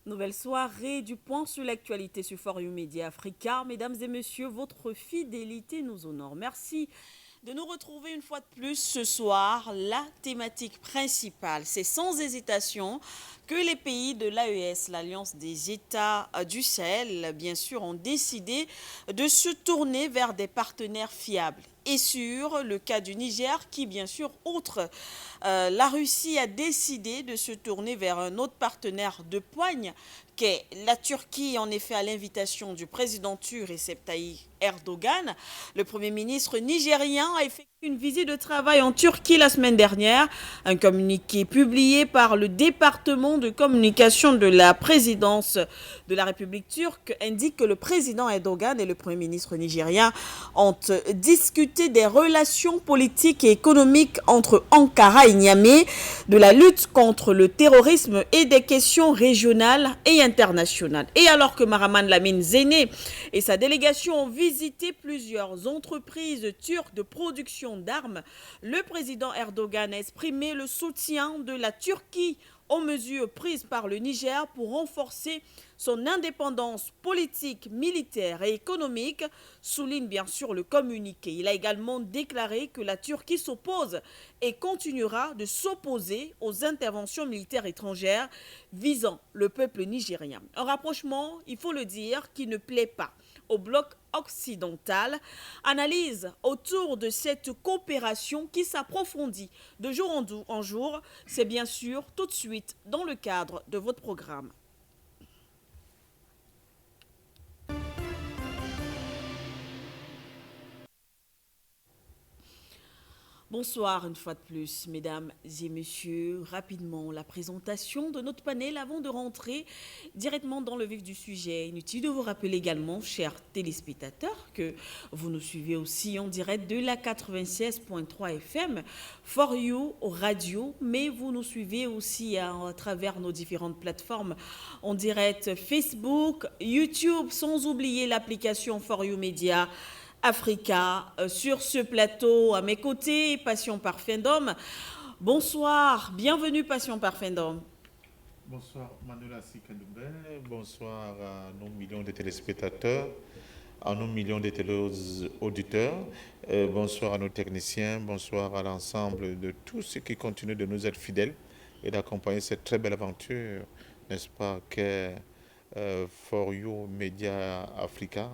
Nouvelle soirée du point sur l'actualité sur For You Media Africa. Mesdames et messieurs, votre fidélité nous honore. Merci de nous retrouver une fois de plus ce soir. La thématique principale, c'est sans hésitation que les pays de l'AES, l'Alliance des États du Sahel, bien sûr, ont décidé de se tourner vers des partenaires fiables et sûrs. Le cas du Niger qui, bien sûr, outre la Russie a décidé de se tourner vers un autre partenaire de poigne qu'est la Turquie, en effet, à l'invitation du président turc Recep Tayyip Erdogan. Le Premier ministre nigérien a effectué une visite de travail en Turquie la semaine dernière. Un communiqué publié par le département de communication de la présidence de la République turque indique que le président Erdogan et le Premier ministre nigérien ont discuté des relations politiques et économiques entre Ankara et Niamey, de la lutte contre le terrorisme et des questions régionales et internationales. Et alors que Mahaman Lamine Zéné et sa délégation ont visité plusieurs entreprises turques de production d'armes, le président Erdogan a exprimé le soutien de la Turquie aux mesures prises par le Niger pour renforcer son indépendance politique, militaire et économique, souligne bien sûr le communiqué. Il a également déclaré que la Turquie s'oppose et continuera de s'opposer aux interventions militaires étrangères visant le peuple nigérien. Un rapprochement, il faut le dire, qui ne plaît pas au bloc occidental. Analyse autour de cette coopération qui s'approfondit de jour en jour. C'est bien sûr tout de suite dans le cadre de votre programme. Bonsoir une fois de plus, mesdames et messieurs. Rapidement, la présentation de notre panel avant de rentrer directement dans le vif du sujet. Inutile de vous rappeler également, chers téléspectateurs, que vous nous suivez aussi en direct de la 96.3 FM, For You Radio, mais vous nous suivez aussi à travers nos différentes plateformes en direct Facebook, YouTube, sans oublier l'application For You Media Africa. Sur ce plateau, à mes côtés, Passion Parfum d'Homme. Bonsoir, bienvenue Passion Parfum d'Homme. Bonsoir Manuela Sikandoumbe, bonsoir à nos millions de téléspectateurs, à nos millions de téléauditeurs, bonsoir à nos techniciens, bonsoir à l'ensemble de tous ceux qui continuent de nous être fidèles et d'accompagner cette très belle aventure, n'est-ce pas, qu'est For You Media Africa,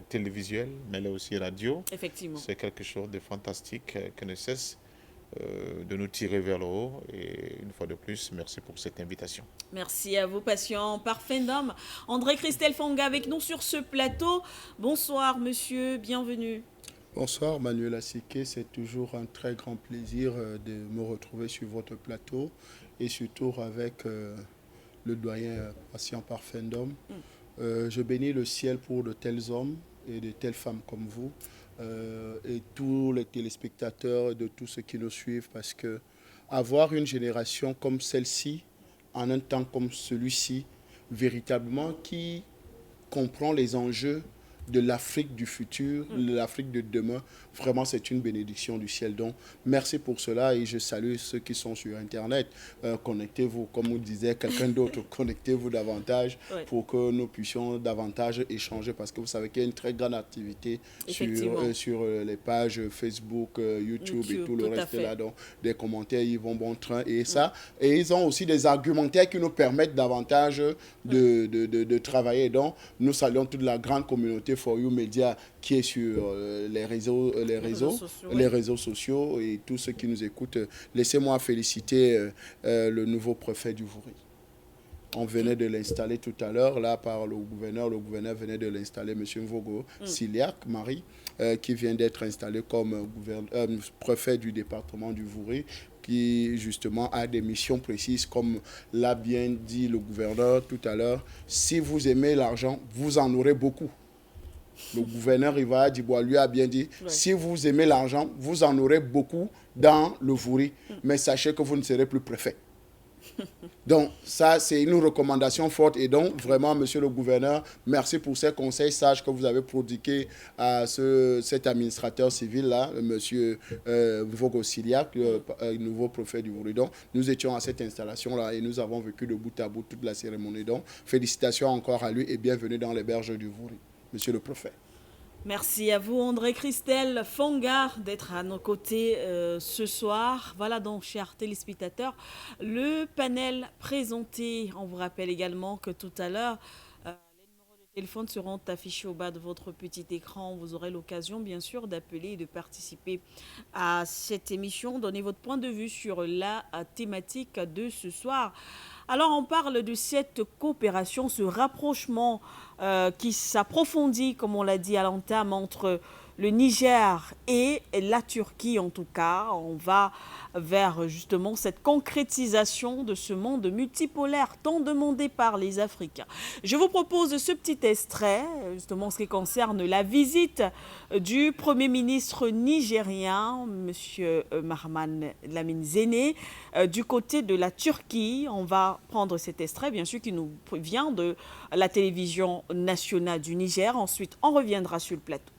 télévisuel, mais là aussi radio. Effectivement. C'est quelque chose de fantastique qui ne cesse de nous tirer vers le haut. Et une fois de plus, merci pour cette invitation. Merci à vous, Passion Parfum d'Homme. André Christelle Fanga avec nous sur ce plateau. Bonsoir, monsieur, bienvenue. Bonsoir Manuela Siké, c'est toujours un très grand plaisir de me retrouver sur votre plateau et surtout avec le doyen Patient Parfum d'Homme. Je bénis le ciel pour de tels hommes et de telles femmes comme vous et tous les téléspectateurs de tous ceux qui nous suivent, parce que avoir une génération comme celle-ci en un temps comme celui-ci, véritablement qui comprend les enjeux de l'Afrique du futur, de l'Afrique de demain. Vraiment, c'est une bénédiction du ciel. Donc, merci pour cela et je salue ceux qui sont sur Internet. Connectez-vous, comme vous disait quelqu'un d'autre, connectez-vous davantage pour que nous puissions davantage échanger, parce que vous savez qu'il y a une très grande activité sur les pages Facebook, YouTube et tout le reste là. Donc, des commentaires, ils vont bon train et ça. Et ils ont aussi des argumentaires qui nous permettent davantage de travailler. Donc, nous saluons toute la grande communauté For You Media qui est sur les réseaux sociaux et tous ceux qui nous écoutent. Laissez-moi féliciter le nouveau préfet du Vouri. On venait de l'installer tout à l'heure, là, par le gouverneur. Le gouverneur venait de l'installer, M. Mvogo Siliak, Marie, qui vient d'être installé comme préfet du département du Vouri, qui justement a des missions précises, comme l'a bien dit le gouverneur tout à l'heure. Si vous aimez l'argent, vous en aurez beaucoup. Le gouverneur Iva Dibois lui a bien dit, si vous aimez l'argent, vous en aurez beaucoup dans le Vouri, mais sachez que vous ne serez plus préfet. Donc, ça, c'est une recommandation forte. Et donc, vraiment, monsieur le gouverneur, merci pour ces conseils sages que vous avez prodigués à cet administrateur civil-là, monsieur Vogosiliak, le nouveau préfet du Bourdon. Nous étions à cette installation-là et nous avons vécu de bout à bout toute la cérémonie. Donc, félicitations encore à lui et bienvenue dans les berges du Vouri, monsieur le préfet. Merci à vous, André Christelle Fonga, d'être à nos côtés ce soir. Voilà donc, chers téléspectateurs, le panel présenté. On vous rappelle également que tout à l'heure, les numéros de téléphone seront affichés au bas de votre petit écran. Vous aurez l'occasion, bien sûr, d'appeler et de participer à cette émission. Donnez votre point de vue sur la thématique de ce soir. Alors, on parle de cette coopération, ce rapprochement qui s'approfondit, comme on l'a dit à l'entame, entre le Niger et la Turquie. En tout cas, on va vers justement cette concrétisation de ce monde multipolaire tant demandé par les Africains. Je vous propose ce petit extrait, justement en ce qui concerne la visite du Premier ministre nigérien, M. Mahaman Lamine Zéné, du côté de la Turquie. On va prendre cet extrait, bien sûr, qui nous vient de la télévision nationale du Niger. Ensuite, on reviendra sur le plateau.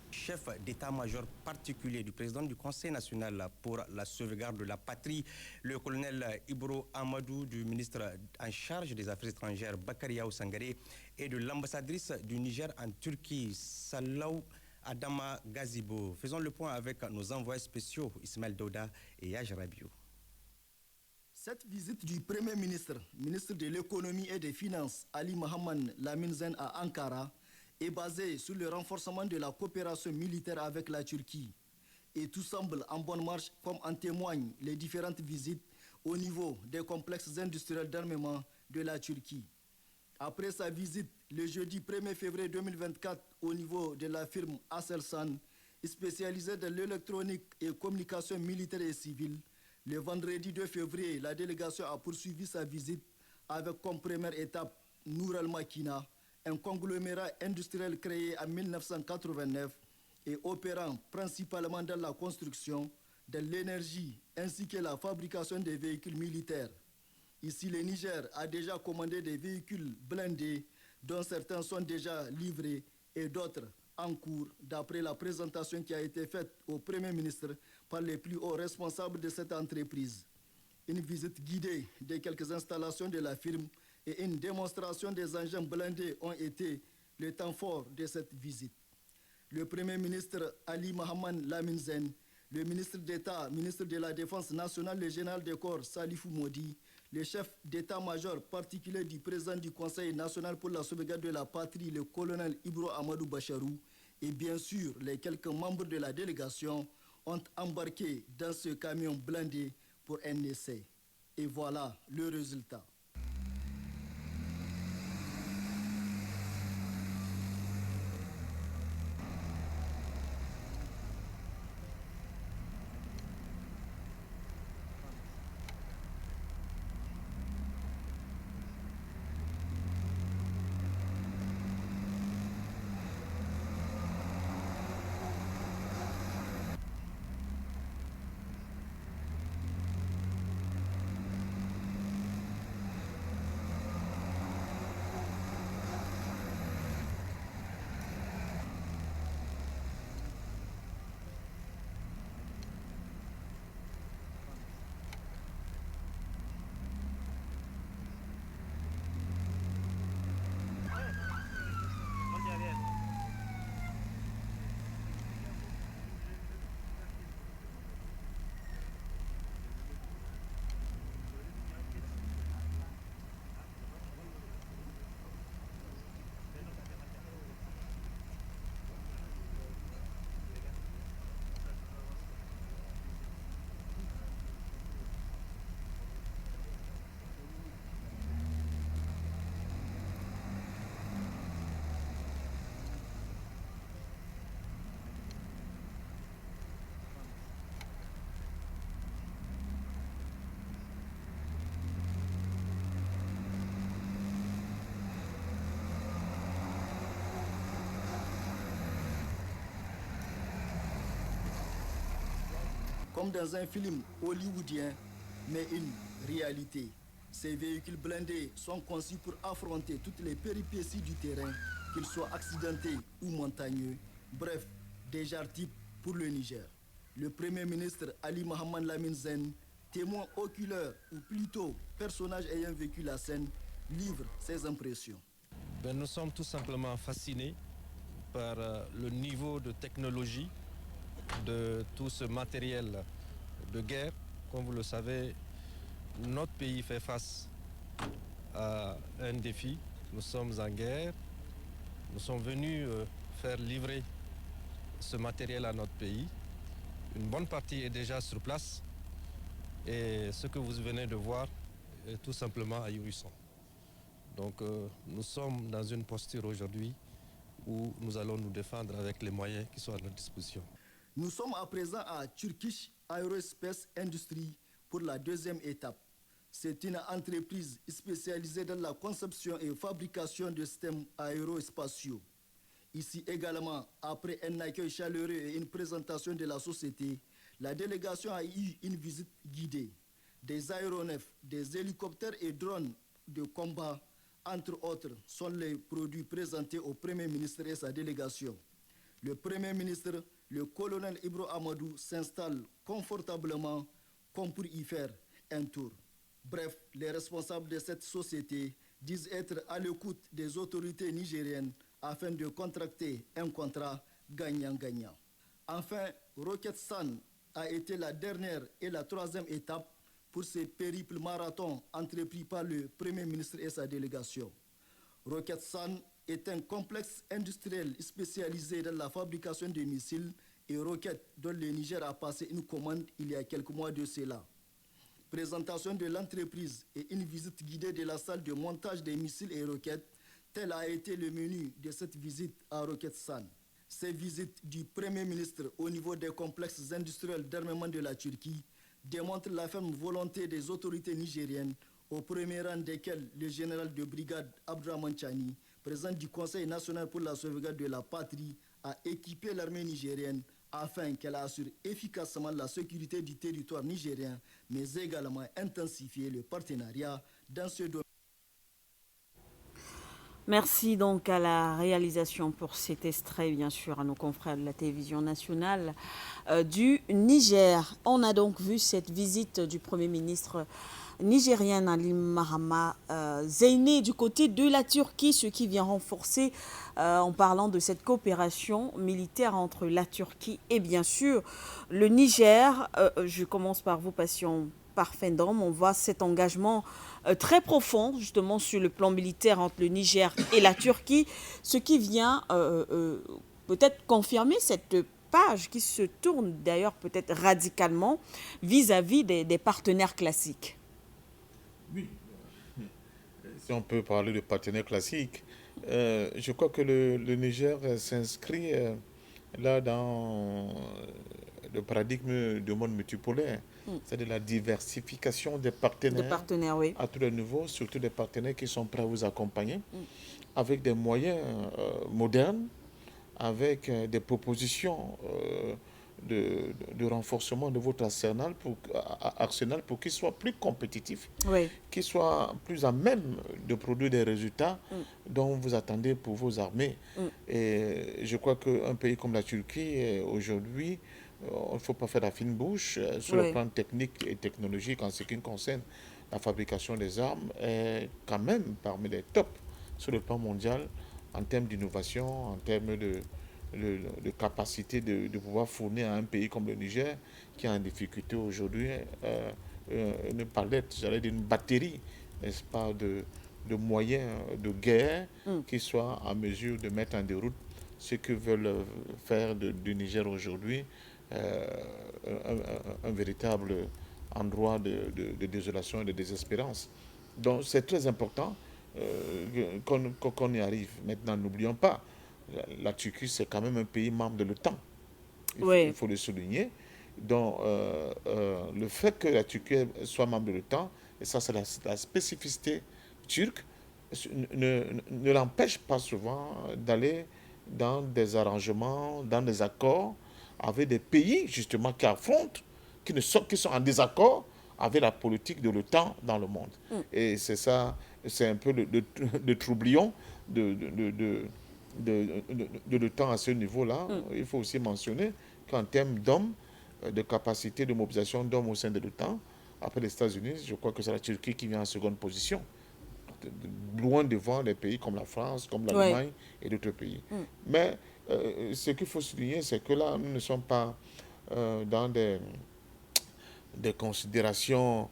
Chef d'état-major particulier du président du Conseil national pour la sauvegarde de la patrie, le colonel Ibro Amadou, du ministre en charge des Affaires étrangères Bakaria Sangaré et de l'ambassadrice du Niger en Turquie, Salaw Adama Gazibo. Faisons le point avec nos envoyés spéciaux Ismaël Douda et Yaj Rabiou. Cette visite du Premier ministre, ministre de l'économie et des finances, Ali Mohamed Lamine Zéné à Ankara, est basée sur le renforcement de la coopération militaire avec la Turquie. Et tout semble en bonne marche, comme en témoignent les différentes visites au niveau des complexes industriels d'armement de la Turquie. Après sa visite le jeudi 1er février 2024 au niveau de la firme Aselsan, spécialisée dans l'électronique et communication militaire et civile, le vendredi 2 février, la délégation a poursuivi sa visite avec comme première étape Nour al-Makina, un conglomérat industriel créé en 1989 et opérant principalement dans la construction, de l'énergie ainsi que la fabrication des véhicules militaires. Ici, le Niger a déjà commandé des véhicules blindés dont certains sont déjà livrés et d'autres en cours, d'après la présentation qui a été faite au Premier ministre par les plus hauts responsables de cette entreprise. Une visite guidée de quelques installations de la firme et une démonstration des engins blindés ont été le temps fort de cette visite. Le Premier ministre Ali Mohamed Lamine Zéné, le ministre d'État, ministre de la Défense nationale, le général de corps Salifou Modi, le chef d'état-major particulier du président du Conseil national pour la sauvegarde de la patrie, le colonel Ibro Amadou Bacharou, et bien sûr les quelques membres de la délégation ont embarqué dans ce camion blindé pour un essai. Et voilà le résultat. Comme dans un film hollywoodien, mais une réalité. Ces véhicules blindés sont conçus pour affronter toutes les péripéties du terrain, qu'ils soient accidentés ou montagneux. Bref, des genres types pour le Niger. Le Premier ministre Ali Mohamed Lamine Zen, témoin oculaire ou plutôt personnage ayant vécu la scène, livre ses impressions. Nous sommes tout simplement fascinés par le niveau de technologie de tout ce matériel de guerre. Comme vous le savez, notre pays fait face à un défi. Nous sommes en guerre. Nous sommes venus faire livrer ce matériel à notre pays. Une bonne partie est déjà sur place. Et ce que vous venez de voir est tout simplement ahurissant. Donc nous sommes dans une posture aujourd'hui où nous allons nous défendre avec les moyens qui sont à notre disposition. Nous sommes à présent à Turkish Aerospace Industry pour la deuxième étape. C'est une entreprise spécialisée dans la conception et fabrication de systèmes aérospatiaux. Ici également, après un accueil chaleureux et une présentation de la société, la délégation a eu une visite guidée. Des aéronefs, des hélicoptères et drones de combat, entre autres, sont les produits présentés au Premier ministre et sa délégation. Le Premier ministre, le colonel Ibro Amadou, s'installe confortablement comme pour y faire un tour. Bref, les responsables de cette société disent être à l'écoute des autorités nigériennes afin de contracter un contrat gagnant-gagnant. Enfin, Rocket San a été la dernière et la troisième étape pour ce périple marathon entrepris par le Premier ministre et sa délégation. Rocket San est un complexe industriel spécialisé dans la fabrication de missiles et roquettes dont le Niger a passé une commande il y a quelques mois de cela. Présentation de l'entreprise et une visite guidée de la salle de montage des missiles et roquettes, tel a été le menu de cette visite à Rocket San. Ces visites du Premier ministre au niveau des complexes industriels d'armement de la Turquie démontrent la ferme volonté des autorités nigériennes, au premier rang desquelles le général de brigade Abdourahmane Chani, président du Conseil national pour la sauvegarde de la patrie, a équipé l'armée nigérienne afin qu'elle assure efficacement la sécurité du territoire nigérien, mais également intensifier le partenariat dans ce domaine. Merci donc à la réalisation pour cet extrait, bien sûr, à nos confrères de la télévision nationale du Niger. On a donc vu cette visite du Premier ministre nigérien Ali Mohamed Zeine du côté de la Turquie, ce qui vient renforcer en parlant de cette coopération militaire entre la Turquie et bien sûr le Niger. Je commence par vous, Passion Parfendom. On voit cet engagement très profond justement sur le plan militaire entre le Niger et la Turquie, ce qui vient peut-être confirmer cette page qui se tourne d'ailleurs peut-être radicalement vis-à-vis des partenaires classiques. Oui, si on peut parler de partenaires classiques, je crois que le Niger s'inscrit là dans le paradigme du monde multipolaire, c'est-à-dire la diversification des partenaires, oui, à tous les niveaux, surtout des partenaires qui sont prêts à vous accompagner avec des moyens modernes, avec des propositions de renforcement de votre arsenal pour qu'il soit plus compétitif, oui, qu'il soit plus à même de produire des résultats dont vous attendez pour vos armées. Et je crois qu'un pays comme la Turquie, aujourd'hui, il ne faut pas faire la fine bouche sur le plan technique et technologique en ce qui concerne la fabrication des armes, est quand même parmi les tops sur le plan mondial en termes d'innovation, en termes de capacité de pouvoir fournir à un pays comme le Niger, qui est en difficulté aujourd'hui, une palette, j'allais dire une batterie, n'est-ce pas, de moyens de guerre qui soient en mesure de mettre en déroute ce que veulent faire du Niger aujourd'hui, un véritable endroit de désolation et de désespérance. Donc c'est très important qu'on y arrive. Maintenant, n'oublions pas, la Turquie, c'est quand même un pays membre de l'OTAN. Il faut le souligner. Donc, le fait que la Turquie soit membre de l'OTAN, et ça, c'est la spécificité turque, ne l'empêche pas souvent d'aller dans des arrangements, dans des accords avec des pays, justement, qui affrontent, qui sont en désaccord avec la politique de l'OTAN dans le monde. Et c'est ça, c'est un peu le troublion de l'OTAN à ce niveau-là. Il faut aussi mentionner qu'en termes d'hommes, de capacité de mobilisation d'hommes au sein de l'OTAN, après les États-Unis, je crois que c'est la Turquie qui vient en seconde position, loin devant les pays comme la France, comme l'Allemagne et d'autres pays. Mais ce qu'il faut souligner, c'est que là, nous ne sommes pas dans des considérations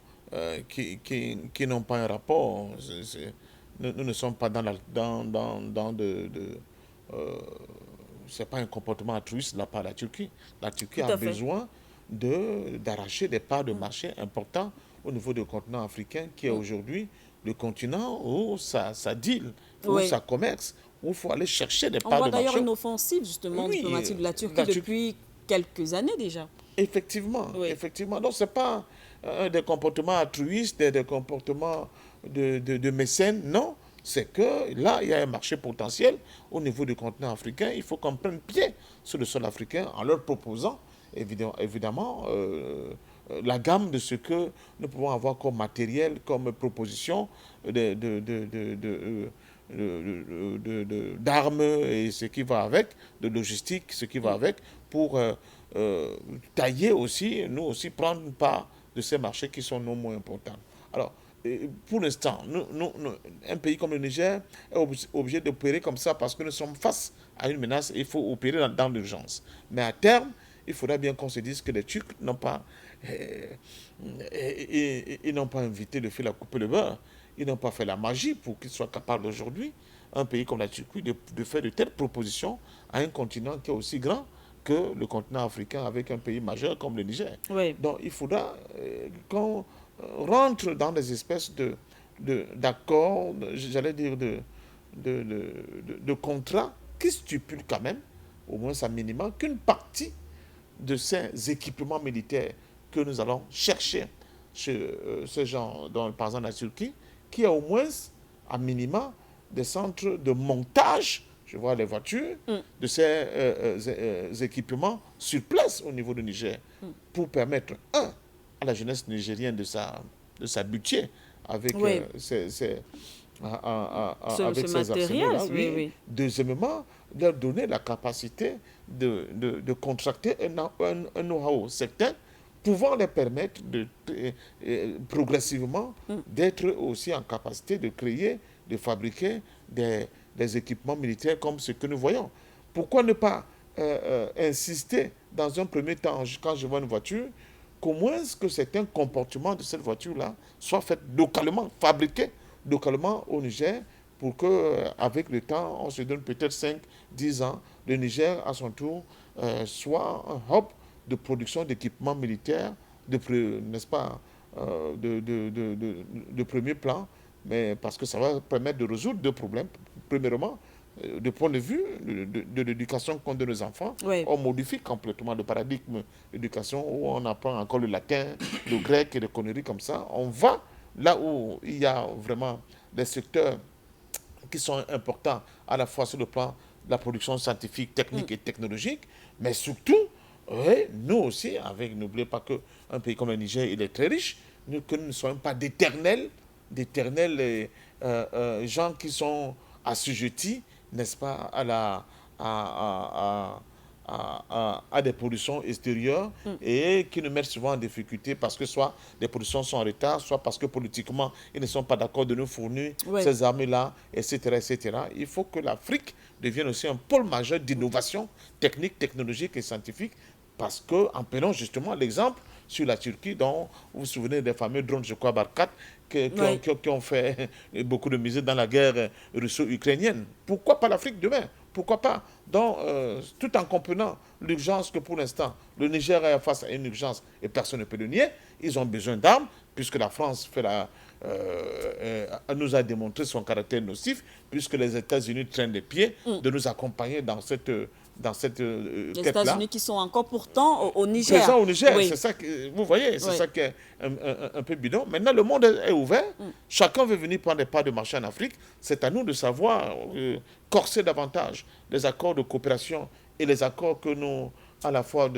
qui n'ont pas un rapport. Nous ne sommes pas c'est pas un comportement altruiste de la part de la Turquie. La Turquie a besoin d'arracher des parts de marché importants au niveau du continent africain, qui est aujourd'hui le continent où ça deal, où ça commerce, où il faut aller chercher des parts de marché. On voit d'ailleurs une offensive, justement, diplomatique de la Turquie depuis quelques années déjà. Effectivement, effectivement. Donc, ce n'est pas des comportements altruistes, des comportements de mécènes, non. C'est que là, il y a un marché potentiel au niveau du continent africain. Il faut qu'on prenne pied sur le sol africain en leur proposant, évidemment, la gamme de ce que nous pouvons avoir comme matériel, comme proposition d'armes et ce qui va avec, de logistique, ce qui va avec, pour tailler aussi, nous aussi, prendre une part de ces marchés qui sont non moins importants. Alors, pour l'instant, un pays comme le Niger est obligé d'opérer comme ça parce que nous sommes face à une menace et il faut opérer dans l'urgence. Mais à terme, il faudra bien qu'on se dise que les Turcs n'ont pas, ils n'ont pas invité le fil à couper le beurre. Ils n'ont pas fait la magie pour qu'ils soient capables aujourd'hui, un pays comme la Turquie, de faire de telles propositions à un continent qui est aussi grand que le continent africain avec un pays majeur comme le Niger. Donc il faudra qu'on rentre dans des espèces d'accords, j'allais dire de contrats qui stipulent quand même, au moins à minima, qu'une partie de ces équipements militaires que nous allons chercher chez ces gens, par exemple la Turquie, qui a au moins, à minima, des centres de montage, je vois les voitures, de ces équipements sur place au niveau du Niger, pour permettre, à la jeunesse nigérienne de s'habituer avec ces matériels. Deuxièmement, leur donner la capacité de contracter un know-how certain, pouvant les permettre progressivement d'être aussi en capacité de créer, de fabriquer des équipements militaires comme ce que nous voyons. Pourquoi ne pas insister dans un premier temps, quand je vois une voiture, qu'au moins que certains comportements de cette voiture-là soient faits localement, fabriqués localement au Niger, pour qu'avec le temps, on se donne peut-être 5-10 ans, le Niger, à son tour, soit un hub de production d'équipements militaires, n'est-ce pas, de premier plan, mais parce que ça va permettre de résoudre deux problèmes. Premièrement, du point de vue de l'éducation qu'on donne aux enfants, on modifie complètement le paradigme d'éducation où on apprend encore le latin, le grec et des conneries comme ça. On va là où il y a vraiment des secteurs qui sont importants à la fois sur le plan de la production scientifique, technique et technologique, mais surtout, nous aussi, n'oubliez pas qu'un pays comme le Niger, il est très riche, que nous ne soyons pas d'éternels gens qui sont assujettis, n'est-ce pas, à des productions extérieures et qui nous mettent souvent en difficulté parce que soit les productions sont en retard, soit parce que politiquement, ils ne sont pas d'accord de nous fournir ces armes-là, etc., etc. Il faut que l'Afrique devienne aussi un pôle majeur d'innovation technique, technologique et scientifique, parce qu'en prenant justement l'exemple sur la Turquie, dont vous vous souvenez des fameux drones, je crois, Barkat, qui ont fait beaucoup de misère dans la guerre russo-ukrainienne. Pourquoi pas l'Afrique demain? Pourquoi pas? Donc, tout en comprenant l'urgence que pour l'instant, le Niger est face à une urgence et personne ne peut le nier, ils ont besoin d'armes, puisque la France nous a démontré son caractère nocif, puisque les États-Unis traînent les pieds de nous accompagner dans cette les États-Unis qui sont encore pourtant au Niger. Présents au Niger, c'est ça que vous voyez, c'est ça qui est un peu bidon. Maintenant, le monde est ouvert. Chacun veut venir prendre des parts de marché en Afrique. C'est à nous de savoir corser davantage les accords de coopération et les accords que nous à la fois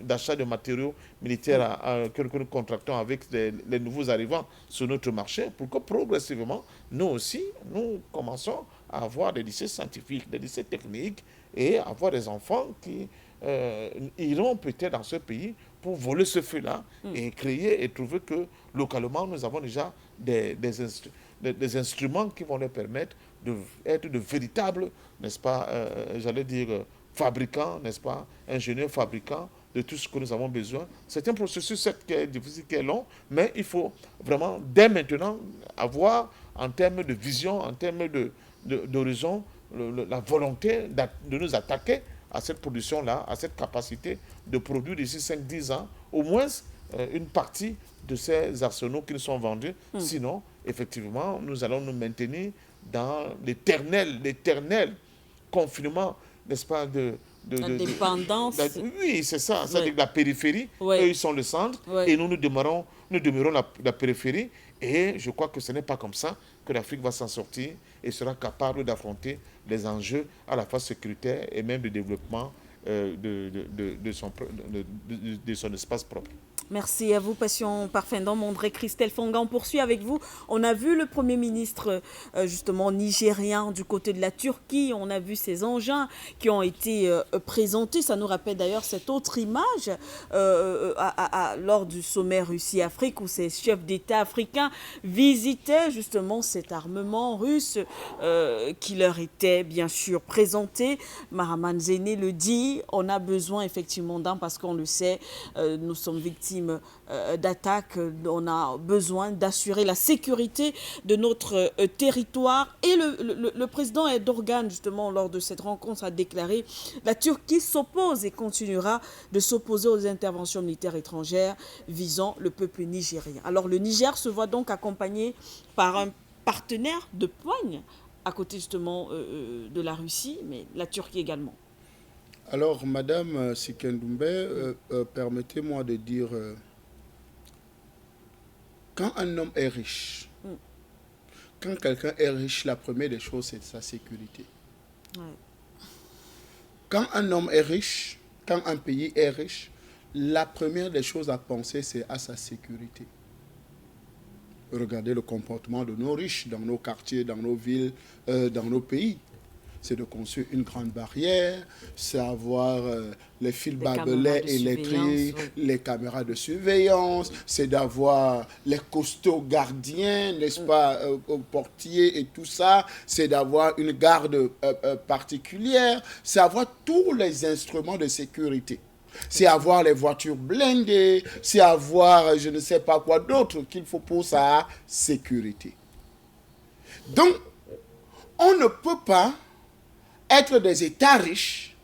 d'achat de matériaux militaires que nous contractons avec les nouveaux arrivants sur notre marché, pour que progressivement, nous aussi, nous commençons à avoir des lycées scientifiques, des lycées techniques, et avoir des enfants qui iront peut-être dans ce pays pour voler ce feu-là et créer et trouver que localement, nous avons déjà des instruments qui vont leur permettre d'être de véritables, n'est-ce pas, j'allais dire, fabricants, n'est-ce pas, ingénieurs fabricants de tout ce que nous avons besoin. C'est un processus qui est difficile, qui est long, mais il faut vraiment, dès maintenant, avoir en termes de vision, en termes d'horizon, la volonté de nous attaquer à cette production-là, à cette capacité de produire d'ici 5-10 ans, au moins une partie de ces arsenaux qui nous sont vendus. Sinon, effectivement, nous allons nous maintenir dans l'éternel confinement, n'est-ce pas, la dépendance. Oui, c'est ça, c'est-à-dire la périphérie, eux, ils sont le centre, et nous demeurons la périphérie, et je crois que ce n'est pas comme ça que l'Afrique va s'en sortir et sera capable d'affronter les enjeux à la fois sécuritaires et même de développement de son espace propre. Merci à vous, Passion Parfendom. André Christelle Fonga, on poursuit avec vous. On a vu le Premier ministre justement nigérien du côté de la Turquie. On a vu ces engins qui ont été présentés. Ça nous rappelle d'ailleurs cette autre image lors du sommet Russie-Afrique où ces chefs d'État africains visitaient justement cet armement russe qui leur était bien sûr présenté. Mahaman Zéné le dit, on a besoin effectivement d'un, parce qu'on le sait, nous sommes victimes d'attaques, on a besoin d'assurer la sécurité de notre territoire. Et le président Erdogan, justement, lors de cette rencontre, a déclaré « La Turquie s'oppose et continuera de s'opposer aux interventions militaires étrangères visant le peuple nigérien ». Alors le Niger se voit donc accompagné par un partenaire de poigne à côté justement de la Russie, mais la Turquie également. Alors, Madame Sikendoumbé, permettez-moi de dire, quand un homme est riche, quand quelqu'un est riche, la première des choses, c'est sa sécurité. Ouais. Quand un homme est riche, quand un pays est riche, la première des choses à penser, c'est à sa sécurité. Regardez le comportement de nos riches dans nos quartiers, dans nos villes, dans nos pays. C'est de construire une grande barrière, c'est avoir les fils barbelés électriques, les caméras de surveillance, c'est d'avoir les costauds gardiens, n'est-ce pas, portiers et tout ça, c'est d'avoir une garde particulière, c'est avoir tous les instruments de sécurité. C'est avoir les voitures blindées, c'est avoir je ne sais pas quoi d'autre qu'il faut pour sa sécurité. Donc, on ne peut pas être des États riches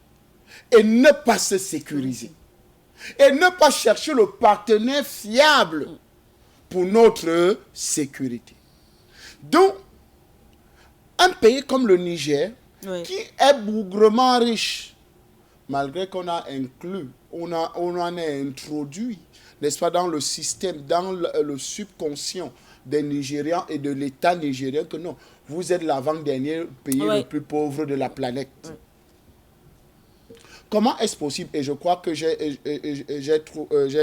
et ne pas se sécuriser. Et ne pas chercher le partenaire fiable pour notre sécurité. Donc, un pays comme le Niger, qui est bougrement riche, malgré qu'on a inclus, on en a introduit, n'est-ce pas, dans le système, dans le subconscient des Nigérians et de l'État nigérien, que non, vous êtes l'avant-dernier pays le plus pauvre de la planète. Comment est-ce possible? Et je crois que j'ai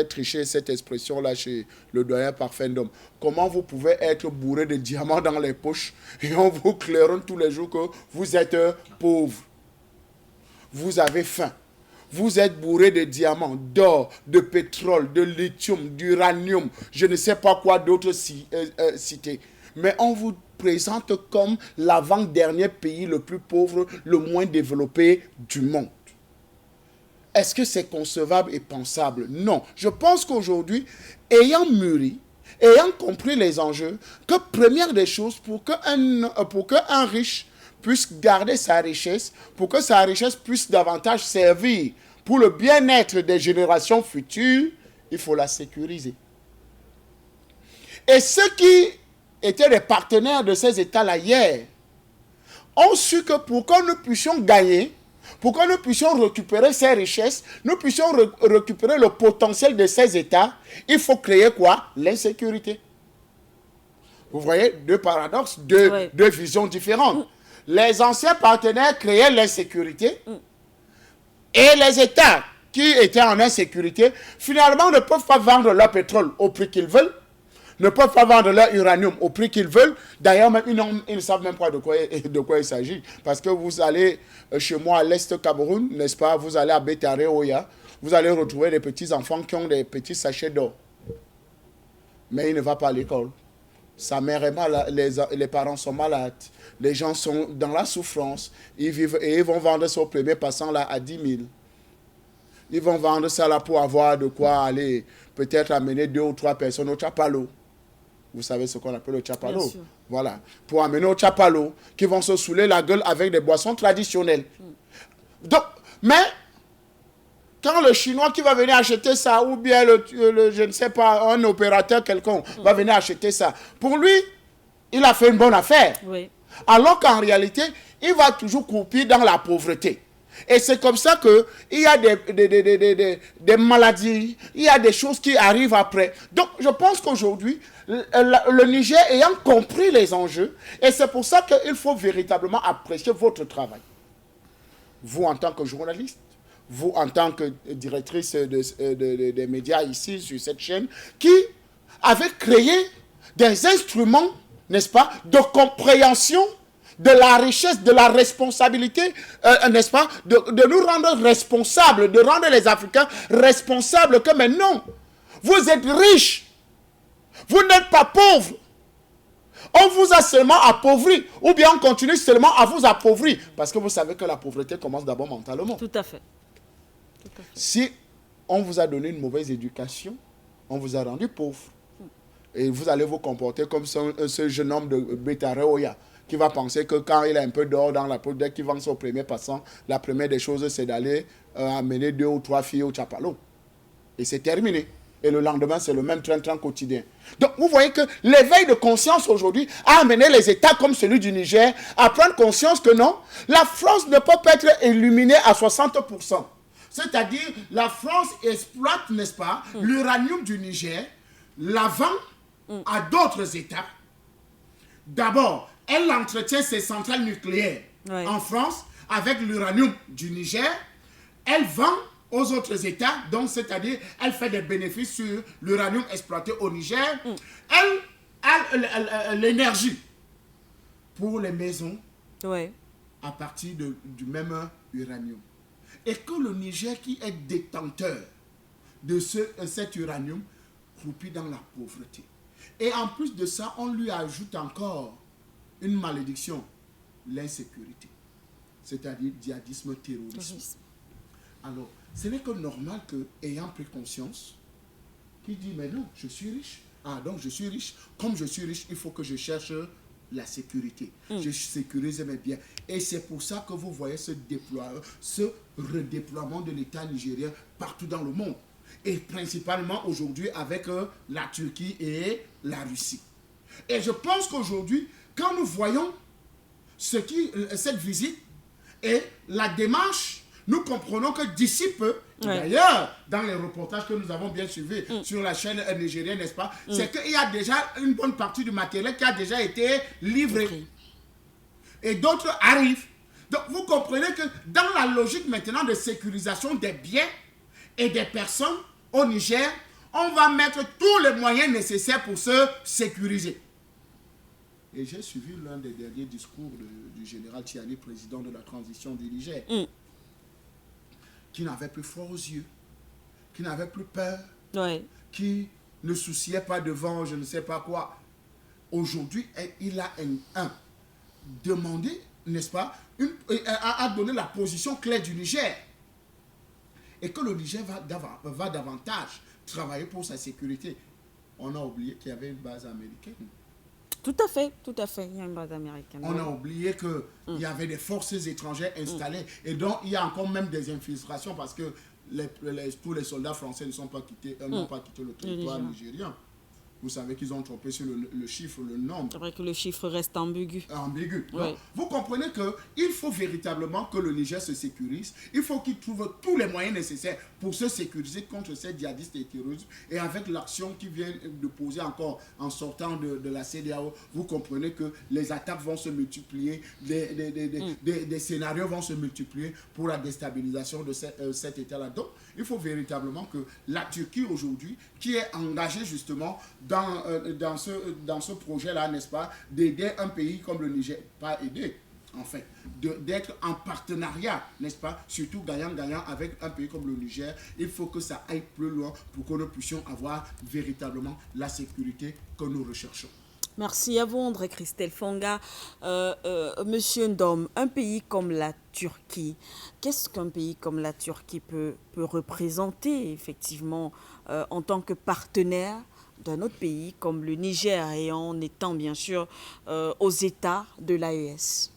triché cette expression-là chez le doyen Parfendom. Comment vous pouvez être bourré de diamants dans les poches et on vous claironne tous les jours que vous êtes pauvre? Vous avez faim. Vous êtes bourré de diamants, d'or, de pétrole, de lithium, d'uranium, je ne sais pas quoi d'autre citer. Mais on vous présente comme l'avant-dernier pays le plus pauvre, le moins développé du monde. Est-ce que c'est concevable et pensable? Non. Je pense qu'aujourd'hui, ayant mûri, ayant compris les enjeux, que première des choses, pour qu'un riche puisse garder sa richesse, pour que sa richesse puisse davantage servir pour le bien-être des générations futures, il faut la sécuriser. Et ceux qui étaient les partenaires de ces États-là hier ont su que pour que nous puissions gagner, pour que nous puissions récupérer ces richesses, nous puissions récupérer le potentiel de ces États, il faut créer quoi? L'insécurité. Vous voyez, deux paradoxes, deux visions différentes. Les anciens partenaires créaient l'insécurité et les États qui étaient en insécurité, finalement ne peuvent pas vendre leur pétrole au prix qu'ils veulent, ne peuvent pas vendre leur uranium au prix qu'ils veulent. D'ailleurs, même ils ne savent même pas de quoi il s'agit. Parce que vous allez chez moi à l'Est Cameroun, n'est-ce pas, vous allez à Bétaré, Oya, vous allez retrouver des petits-enfants qui ont des petits sachets d'or. Mais il ne va pas à l'école. Sa mère est malade, les parents sont malades, les gens sont dans la souffrance, ils vivent et ils vont vendre ça au premier passant là à 10 000. Ils vont vendre ça là pour avoir de quoi aller peut-être amener 2 ou 3 personnes au Tchapalo. Vous savez ce qu'on appelle le Tchapalo. Voilà. Pour amener au Tchapalo, qui vont se saouler la gueule avec des boissons traditionnelles. Donc, mais quand le Chinois qui va venir acheter ça, ou bien je ne sais pas, un opérateur quelconque va venir acheter ça, pour lui, il a fait une bonne affaire. Oui. Alors qu'en réalité, il va toujours croupir dans la pauvreté. Et c'est comme ça qu'il y a des maladies, il y a des choses qui arrivent après. Donc, je pense qu'aujourd'hui, le Niger ayant compris les enjeux, et c'est pour ça qu'il faut véritablement apprécier votre travail. Vous, en tant que journaliste, vous, en tant que directrice des médias ici, sur cette chaîne, qui avez créé des instruments, n'est-ce pas, de compréhension de la richesse, de la responsabilité, n'est-ce pas, de nous rendre responsables, de rendre les Africains responsables que maintenant, vous êtes riches, vous n'êtes pas pauvres. On vous a seulement appauvri, ou bien on continue seulement à vous appauvrir, parce que vous savez que la pauvreté commence d'abord mentalement. Tout à fait. Si on vous a donné une mauvaise éducation, on vous a rendu pauvre. Et vous allez vous comporter comme ce jeune homme de Bétaré Oya, qui va penser que quand il a un peu d'or dans la poche, dès qu'il vend son premier passant, la première des choses, c'est d'aller amener 2 ou 3 filles au Tchapalo. Et c'est terminé. Et le lendemain, c'est le même train-train quotidien. Donc, vous voyez que l'éveil de conscience aujourd'hui a amené les États comme celui du Niger à prendre conscience que non, la France ne peut pas être illuminée à 60%. C'est-à-dire, la France exploite, n'est-ce pas, l'uranium du Niger, la vend à d'autres États. D'abord, elle entretient ses centrales nucléaires en France avec l'uranium du Niger. Elle vend aux autres États, donc c'est-à-dire, elle fait des bénéfices sur l'uranium exploité au Niger. Elle a l'énergie pour les maisons à partir du même uranium. Et que le Niger, qui est détenteur de cet uranium, croupit dans la pauvreté. Et en plus de ça, on lui ajoute encore une malédiction, l'insécurité. C'est-à-dire djihadisme, terrorisme. Alors, ce n'est que normal que, ayant pris conscience, qui dit, mais non, je suis riche. Ah, donc je suis riche. Comme je suis riche, il faut que je cherche la sécurité. Je sécurise mes biens. Et c'est pour ça que vous voyez ce redéploiement de l'État nigérien partout dans le monde. Et principalement aujourd'hui avec la Turquie et la Russie. Et je pense qu'aujourd'hui, quand nous voyons cette visite et la démarche, nous comprenons que d'ici peu, d'ailleurs, dans les reportages que nous avons bien suivis sur la chaîne nigérienne, n'est-ce pas, c'est qu'il y a déjà une bonne partie du matériel qui a déjà été livré. Et d'autres arrivent. Donc, vous comprenez que dans la logique maintenant de sécurisation des biens et des personnes au Niger, on va mettre tous les moyens nécessaires pour se sécuriser. Et j'ai suivi l'un des derniers discours du général Tiani, président de la transition du Niger, qui n'avait plus froid aux yeux, qui n'avait plus peur, qui ne souciait pas devant je ne sais pas quoi. Aujourd'hui, il a demandé, n'est-ce pas, a donné la position claire du Niger. Et que le Niger va davantage travailler pour sa sécurité. On a oublié qu'il y avait une base américaine. Tout à fait, il y a une base américaine. On a oublié qu'il y avait des forces étrangères installées. Et donc, il y a encore même des infiltrations parce que tous les soldats français n'ont pas quitté le territoire nigérien. vous savez qu'ils ont trompé sur le chiffre, le nombre. C'est vrai que le chiffre reste ambigu. Ambigu. Oui. Donc, vous comprenez qu'il faut véritablement que le Niger se sécurise. Il faut qu'il trouve tous les moyens nécessaires pour se sécuriser contre ces djihadistes et terroristes. Et avec l'action qui vient de poser encore en sortant de la CEDEAO, vous comprenez que les attaques vont se multiplier, des scénarios vont se multiplier pour la déstabilisation de cet État-là. Donc, il faut véritablement que la Turquie aujourd'hui, qui est engagée justement dans ce projet-là, n'est-ce pas, d'aider un pays comme le Niger, pas aider, en fait, d'être en partenariat, n'est-ce pas, surtout gagnant-gagnant avec un pays comme le Niger. Il faut que ça aille plus loin pour que nous puissions avoir véritablement la sécurité que nous recherchons. Merci à vous, André Christelle Fonga. Monsieur Ndom, un pays comme la Turquie, qu'est-ce qu'un pays comme la Turquie peut représenter effectivement en tant que partenaire d'un autre pays comme le Niger et en étant bien sûr aux États de l'AES?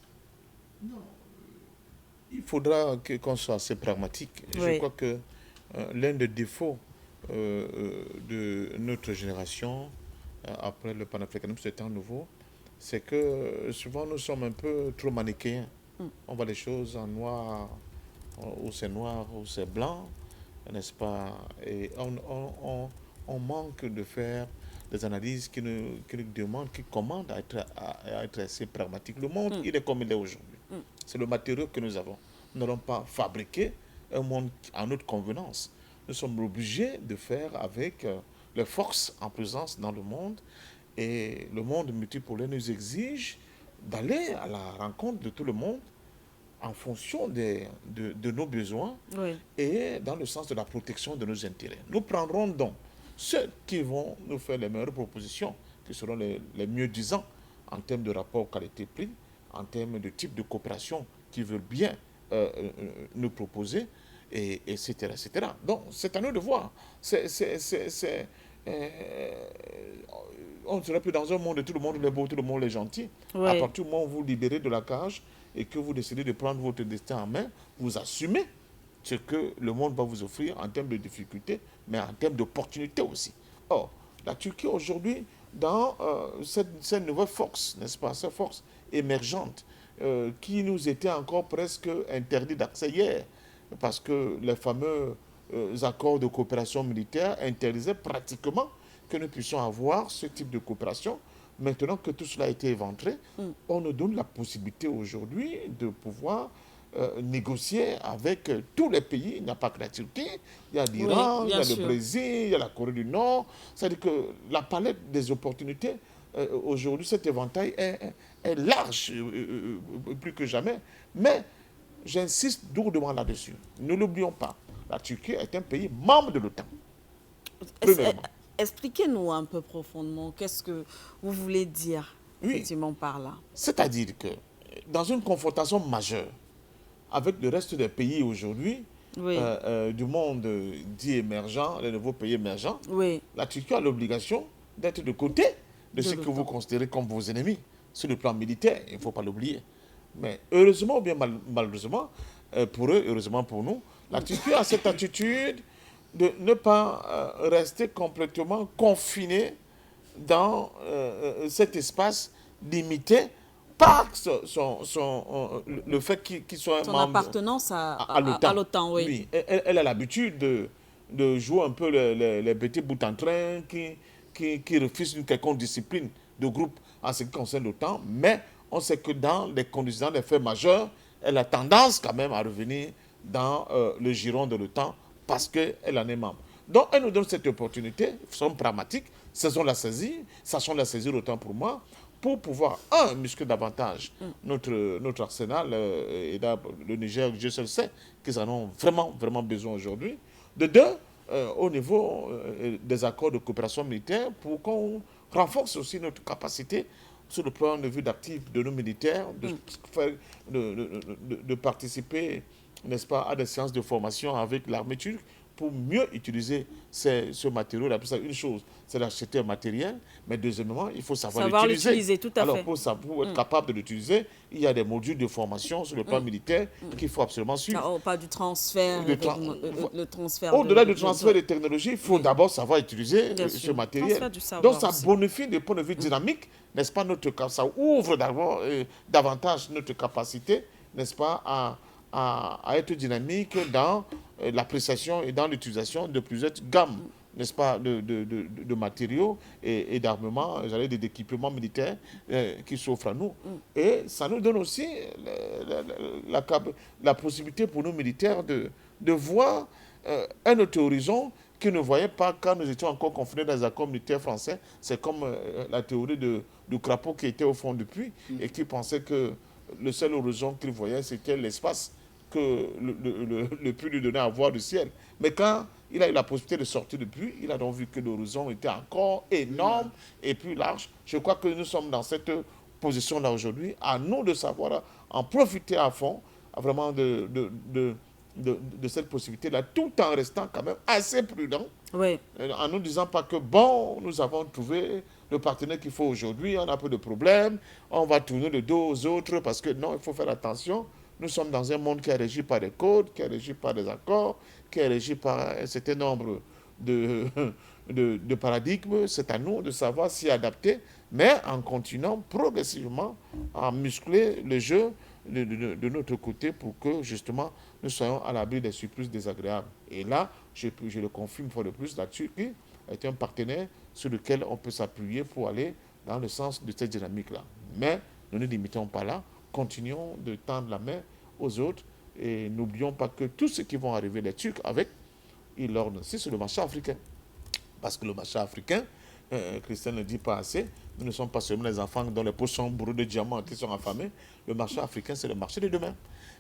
Non, il faudra qu'on soit assez pragmatique. Oui. Je crois que l'un des défauts de notre génération, après le panafricanisme, ce temps nouveau, c'est que souvent nous sommes un peu trop manichéens. On voit les choses en noir, ou c'est noir, ou c'est blanc, n'est-ce pas? Et on manque de faire des analyses qui nous demandent, qui commandent à être assez pragmatique. Le monde, il est comme il est aujourd'hui. C'est le matériau que nous avons. Nous n'allons pas fabriquer un monde à notre convenance. Nous sommes obligés de faire avec les forces en présence dans le monde. Et le monde multipolaire nous exige d'aller à la rencontre de tout le monde en fonction de nos besoins, oui, et dans le sens de la protection de nos intérêts. Nous prendrons donc ceux qui vont nous faire les meilleures propositions, qui seront les mieux disants en termes de rapport qualité-prix, en termes de type de coopération qu'ils veulent bien nous proposer, et etc., etc. Donc, c'est à nous de voir. On serait plus dans un monde où tout le monde est beau, tout le monde est gentil. Oui. À partir du moment où vous libérez de la cage et que vous décidez de prendre votre destin en main, vous assumez ce que le monde va vous offrir en termes de difficultés, mais en termes d'opportunités aussi. Or, la Turquie aujourd'hui, dans cette nouvelle force, n'est-ce pas, cette force émergente, qui nous était encore presque interdit d'accès hier, parce que les fameux accords de coopération militaire interdisaient pratiquement que nous puissions avoir ce type de coopération. Maintenant que tout cela a été éventré, on nous donne la possibilité aujourd'hui de pouvoir négocier avec tous les pays. Il n'y a pas que la Turquie, il y a l'Iran, oui, il y a le Brésil, il y a la Corée du Nord. C'est-à-dire que la palette des opportunités, aujourd'hui, cet éventail est large, plus que jamais. Mais j'insiste lourdement là-dessus. Ne l'oublions pas, la Turquie est un pays membre de l'OTAN. Expliquez-nous un peu profondément, qu'est-ce que vous voulez dire effectivement par là? C'est-à-dire que dans une confrontation majeure avec le reste des pays aujourd'hui, oui, du monde dit émergent, les nouveaux pays émergents, oui, la Turquie a l'obligation d'être de côté de ceux que vous considérez comme vos ennemis sur le plan militaire, il ne faut pas l'oublier. Mais heureusement ou bien malheureusement, pour eux, heureusement pour nous, la Turquie a cette attitude de ne pas rester complètement confiné dans cet espace limité par le fait qu'il soit son membre appartenance à l'OTAN. Oui. Oui, elle a l'habitude de jouer un peu les petits bouts en train qui refusent une quelconque discipline de groupe en ce qui concerne l'OTAN, mais on sait que dans les conditions des faits majeurs, elle a tendance quand même à revenir dans le giron de l'OTAN parce qu'elle en est membre. Donc, elle nous donne cette opportunité, sommes pragmatiques, sachons la saisir autant pour moi, pour pouvoir, muscler davantage notre arsenal, et là, le Niger, Dieu seul sait qu'ils en ont vraiment, vraiment besoin aujourd'hui. De deux, au niveau des accords de coopération militaire, pour qu'on renforce aussi notre capacité sur le plan de vue d'actifs de nos militaires, de participer, n'est-ce pas, à des séances de formation avec l'armée turque pour mieux utiliser ce matériau-là. Pour ça, une chose, c'est d'acheter un matériel, mais deuxièmement, il faut savoir l'utiliser. Tout à Alors, fait. pour être capable de l'utiliser, il y a des modules de formation sur le plan militaire qu'il faut absolument suivre. Ah, pas du transfert. Le transfert. Au-delà du transfert de technologie, il faut d'abord savoir utiliser ce matériel. Donc, ça bonifie du point de vue dynamique, n'est-ce pas, ça ouvre d'abord davantage notre capacité, n'est-ce pas, à être dynamique dans l'appréciation et dans l'utilisation de plusieurs gammes, n'est-ce pas, de matériaux et d'armements, j'allais dire d'équipements militaires qui s'offrent à nous. Et ça nous donne aussi la possibilité pour nos militaires de voir un autre horizon qu'ils ne voyaient pas quand nous étions encore confinés dans les accords militaires français. C'est comme la théorie du crapaud qui était au fond du puits et qui pensait que le seul horizon qu'il voyait, c'était l'espace que le puits lui donnait à voir du ciel. Mais quand il a eu la possibilité de sortir du puits, il a donc vu que l'horizon était encore énorme et plus large. Je crois que nous sommes dans cette position-là aujourd'hui. À nous de savoir en profiter à fond, vraiment de cette possibilité-là, tout en restant quand même assez prudent. Oui. En nous disant pas que, bon, nous avons trouvé le partenaire qu'il faut aujourd'hui, on a peu de problèmes, on va tourner le dos aux autres parce que non, il faut faire attention. Nous sommes dans un monde qui est régi par des codes, qui est régi par des accords, qui est régi par un certain nombre de paradigmes. C'est à nous de savoir s'y adapter, mais en continuant progressivement à muscler le jeu de notre côté pour que, justement, nous soyons à l'abri des surprises désagréables. Et là, je le confirme une fois de plus, la Turquie est un partenaire sur lequel on peut s'appuyer pour aller dans le sens de cette dynamique-là. Mais ne nous limitons pas là, continuons de tendre la main aux autres et n'oublions pas que tous ceux qui vont arriver, les Turcs, avec, ils leur donnent aussi sur le marché africain. Parce que le marché africain, Christian ne dit pas assez, nous ne sommes pas seulement les enfants dont les poches sont bourrées de diamants qui sont affamés. Le marché africain, c'est le marché de demain.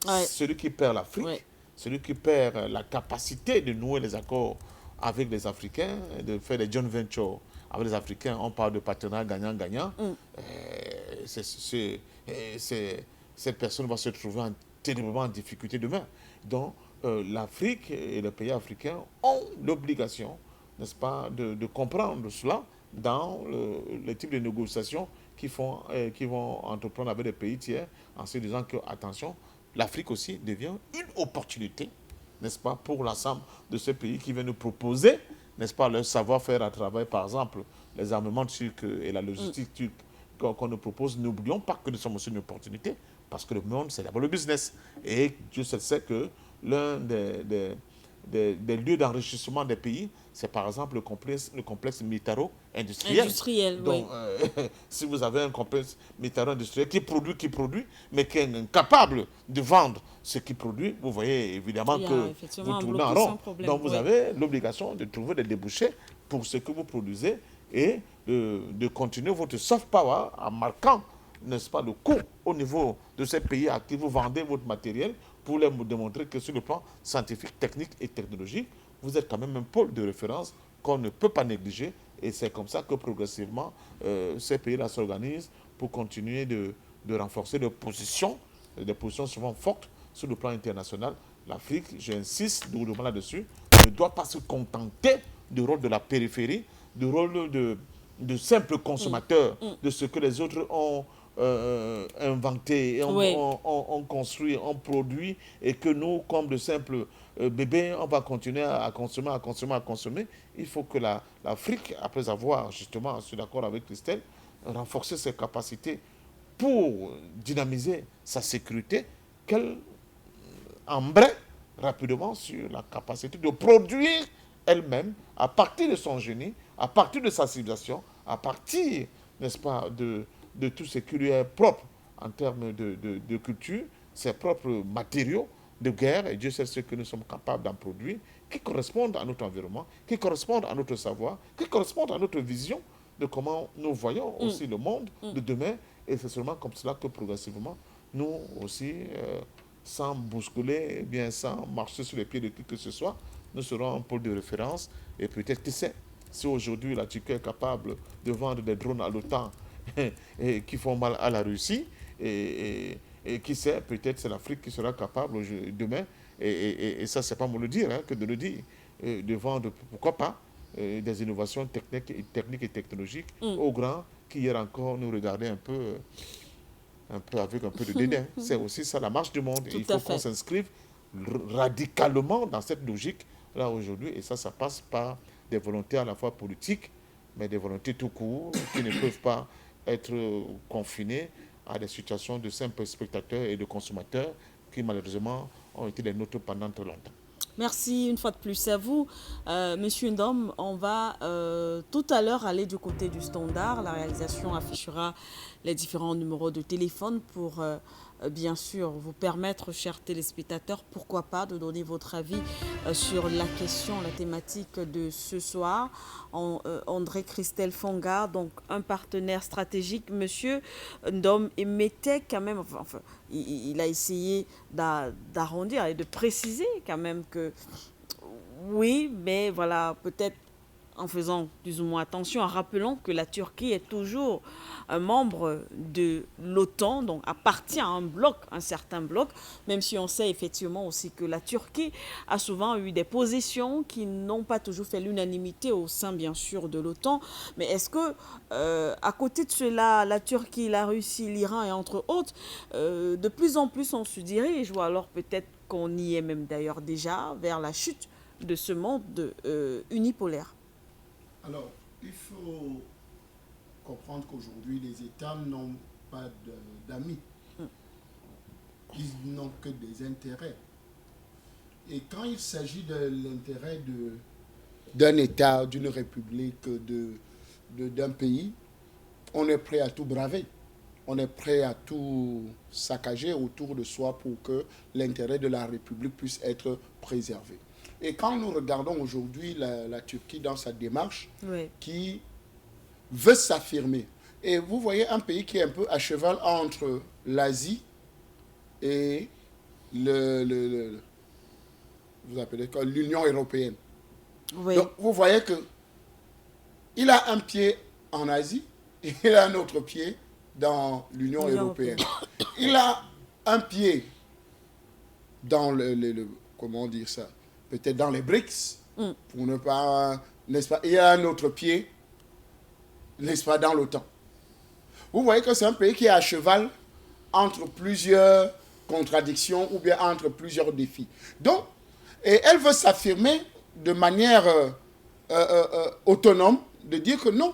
Ouais. Celui qui perd l'Afrique, celui qui perd la capacité de nouer les accords avec les Africains, de faire des joint ventures avec les Africains, on parle de partenariat gagnant-gagnant. Cette personne va se trouver terriblement en difficulté demain. Donc, l'Afrique et les pays africains ont l'obligation, n'est-ce pas, de comprendre cela dans le type de négociations qui vont entreprendre avec des pays tiers, en se disant que, attention, l'Afrique aussi devient une opportunité, n'est-ce pas, pour l'ensemble de ces pays qui viennent nous proposer, n'est-ce pas, leur savoir-faire à travers, par exemple, les armements turcs et la logistique turque qu'on nous propose. N'oublions pas que nous sommes aussi une opportunité, parce que le monde, c'est d'abord le business. Et Dieu sait que l'un des lieux d'enrichissement des pays, c'est par exemple le complexe militaro-industriel. Donc, si vous avez un complexe militaro-industriel qui produit, mais qui est incapable de vendre ce qu'il produit, vous voyez évidemment que vous tournez en rond. Donc, vous avez l'obligation de trouver des débouchés pour ce que vous produisez et de continuer votre soft power en marquant, n'est-ce pas, le coût au niveau de ces pays à qui vous vendez votre matériel pour leur démontrer que sur le plan scientifique, technique et technologique, vous êtes quand même un pôle de référence qu'on ne peut pas négliger. Et c'est comme ça que progressivement, ces pays-là s'organisent pour continuer de renforcer leurs positions, des positions souvent fortes sur le plan international. L'Afrique, j'insiste lourdement là-dessus, ne doit pas se contenter du rôle de la périphérie, du rôle de simple consommateur de ce que les autres ont inventé, on construit, on produit, et que nous, comme de simples bébés, on va continuer à consommer. Il faut que l'Afrique, après avoir, justement, je suis d'accord avec Christelle, renforcer ses capacités pour dynamiser sa sécurité, qu'elle embraye rapidement sur la capacité de produire elle-même, à partir de son génie, à partir de sa civilisation, à partir, n'est-ce pas, de tout ce qui lui est propre en termes de culture, ses propres matériaux de guerre, et Dieu sait ce que nous sommes capables d'en produire, qui correspondent à notre environnement, qui correspondent à notre savoir, qui correspondent à notre vision de comment nous voyons aussi le monde de demain. Et c'est seulement comme cela que progressivement, nous aussi, sans bousculer, bien sans marcher sur les pieds de qui que ce soit, nous serons un pôle de référence. Et peut-être, qui sait, si aujourd'hui la Turquie est capable de vendre des drones à l'OTAN et qui font mal à la Russie, et qui sait, peut-être c'est l'Afrique qui sera capable demain, et ça c'est pas moi le dire, que de le dire, de vendre, pourquoi pas, des innovations techniques et technologiques aux grands qui hier encore nous regardaient un peu avec un peu de dédain. C'est aussi ça la marche du monde. Et il faut qu'on s'inscrive radicalement dans cette logique là aujourd'hui, et ça passe par des volontés à la fois politiques, mais des volontés tout court, qui ne peuvent pas être confinées à des situations de simples spectateurs et de consommateurs qui malheureusement ont été les nôtres pendant très longtemps. Merci une fois de plus à vous. Monsieur Ndom, on va tout à l'heure aller du côté du standard. La réalisation affichera les différents numéros de téléphone pour bien sûr vous permettre, chers téléspectateurs, pourquoi pas, de donner votre avis sur la question, la thématique de ce soir. André Christelle Fonga, donc un partenaire stratégique, monsieur Ndom, et mettait quand même, enfin, il a essayé d'arrondir et de préciser quand même que oui, mais voilà, peut-être en faisant plus ou moins attention, en rappelant que la Turquie est toujours un membre de l'OTAN, donc appartient à un certain bloc, même si on sait effectivement aussi que la Turquie a souvent eu des positions qui n'ont pas toujours fait l'unanimité au sein, bien sûr, de l'OTAN. Mais est-ce que, à côté de cela, la Turquie, la Russie, l'Iran et entre autres, de plus en plus on se dirige, ou alors peut-être qu'on y est même d'ailleurs déjà, vers la chute de ce monde unipolaire? Alors, il faut comprendre qu'aujourd'hui, les États n'ont pas d'amis. Ils n'ont que des intérêts. Et quand il s'agit de l'intérêt d'un État, d'une république, d'un pays, on est prêt à tout braver. On est prêt à tout saccager autour de soi pour que l'intérêt de la République puisse être préservé. Et quand nous regardons aujourd'hui la Turquie dans sa démarche, oui, qui veut s'affirmer, et vous voyez un pays qui est un peu à cheval entre l'Asie et vous appelez quoi, l'Union européenne. Oui. Donc vous voyez que il a un pied en Asie et il a un autre pied dans l'Union européenne. Il a un pied dans comment dire ça, peut-être dans les BRICS, pour ne pas, n'est-ce pas, il y a un autre pied, n'est-ce pas, dans l'OTAN. Vous voyez que c'est un pays qui est à cheval entre plusieurs contradictions ou bien entre plusieurs défis. Donc, et elle veut s'affirmer de manière autonome, de dire que non,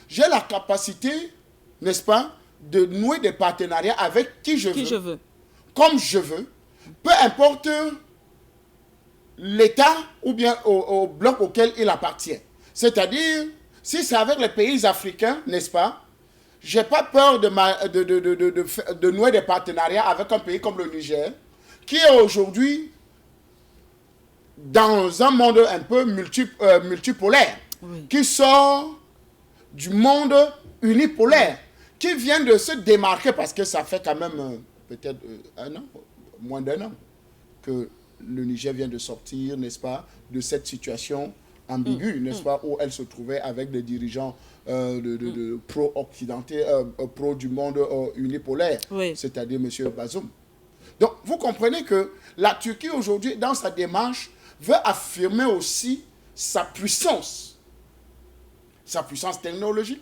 j'ai la capacité, n'est-ce pas, de nouer des partenariats avec qui je veux, comme je veux, peu importe l'État ou bien au bloc auquel il appartient. C'est-à-dire, si c'est avec les pays africains, n'est-ce pas, je n'ai pas peur de nouer des partenariats avec un pays comme le Niger, qui est aujourd'hui dans un monde un peu multipolaire, oui, qui sort du monde unipolaire, qui vient de se démarquer, parce que ça fait quand même peut-être un an, moins d'un an, que le Niger vient de sortir, n'est-ce pas, de cette situation ambiguë, n'est-ce pas, où elle se trouvait avec des dirigeants pro-occidentaux, pro du monde unipolaire, oui, c'est-à-dire M. Bazoum. Donc, vous comprenez que la Turquie, aujourd'hui, dans sa démarche, veut affirmer aussi sa puissance technologique,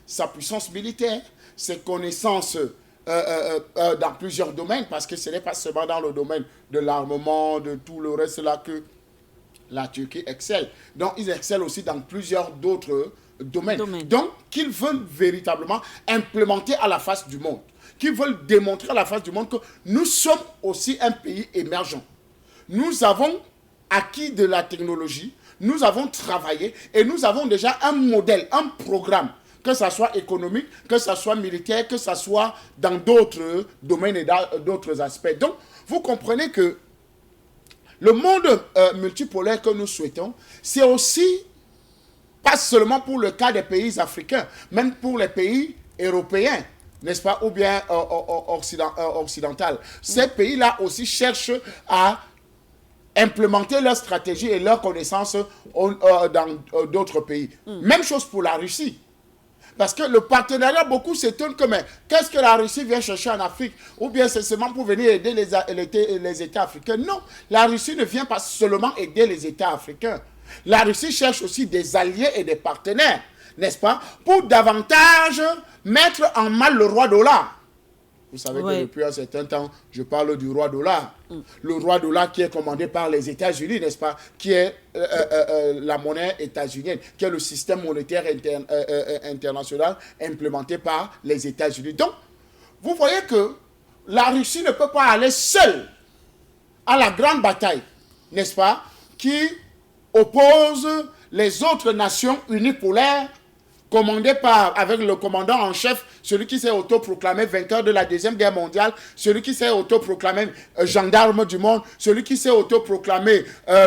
sa puissance militaire, ses connaissances dans plusieurs domaines, parce que ce n'est pas seulement dans le domaine de l'armement, de tout le reste là que la Turquie excelle. Donc, ils excellent aussi dans plusieurs d'autres domaines. Donc, qu'ils veulent véritablement implémenter à la face du monde, qu'ils veulent démontrer à la face du monde que nous sommes aussi un pays émergent. Nous avons acquis de la technologie, nous avons travaillé et nous avons déjà un modèle, un programme, que ce soit économique, que ce soit militaire, que ce soit dans d'autres domaines et dans d'autres aspects. Donc, vous comprenez que le monde multipolaire que nous souhaitons, c'est aussi, pas seulement pour le cas des pays africains, même pour les pays européens, n'est-ce pas, ou bien occidentaux. Ces pays-là aussi cherchent à implémenter leur stratégie et leurs connaissances dans d'autres pays. Même chose pour la Russie. Parce que le partenariat, beaucoup s'étonnent que, mais qu'est-ce que la Russie vient chercher en Afrique? Ou bien c'est seulement pour venir aider les États africains? Non, la Russie ne vient pas seulement aider les États africains. La Russie cherche aussi des alliés et des partenaires, n'est-ce pas, pour davantage mettre en mal le roi dollar. Vous savez que depuis un certain temps, je parle du roi dollar. Le roi dollar qui est commandé par les États-Unis, n'est-ce pas, qui est la monnaie états-unienne, qui est le système monétaire international implémenté par les États-Unis. Donc, vous voyez que la Russie ne peut pas aller seule à la grande bataille, n'est-ce pas, qui oppose les autres nations unipolaires commandé avec le commandant en chef, celui qui s'est autoproclamé vainqueur de la Deuxième Guerre mondiale, celui qui s'est autoproclamé gendarme du monde, celui qui s'est autoproclamé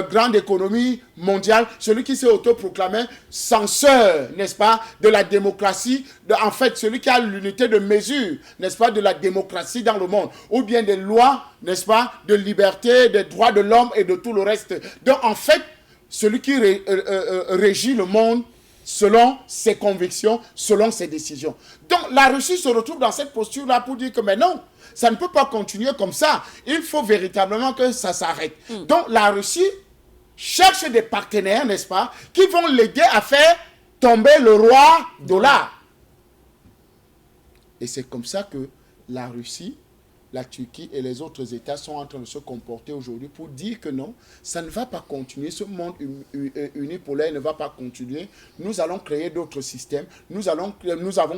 grande économie mondiale, celui qui s'est autoproclamé censeur, n'est-ce pas, de la démocratie, en fait, celui qui a l'unité de mesure, n'est-ce pas, de la démocratie dans le monde, ou bien des lois, n'est-ce pas, de liberté, des droits de l'homme et de tout le reste. Donc, en fait, celui qui régit le monde selon ses convictions, selon ses décisions. Donc la Russie se retrouve dans cette posture-là pour dire que mais non, ça ne peut pas continuer comme ça. Il faut véritablement que ça s'arrête. Donc la Russie cherche des partenaires, n'est-ce pas, qui vont l'aider à faire tomber le roi dollar. Et c'est comme ça que la Russie, la Turquie et les autres États sont en train de se comporter aujourd'hui pour dire que non, ça ne va pas continuer, ce monde unipolaire ne va pas continuer. Nous allons créer d'autres systèmes, nous avons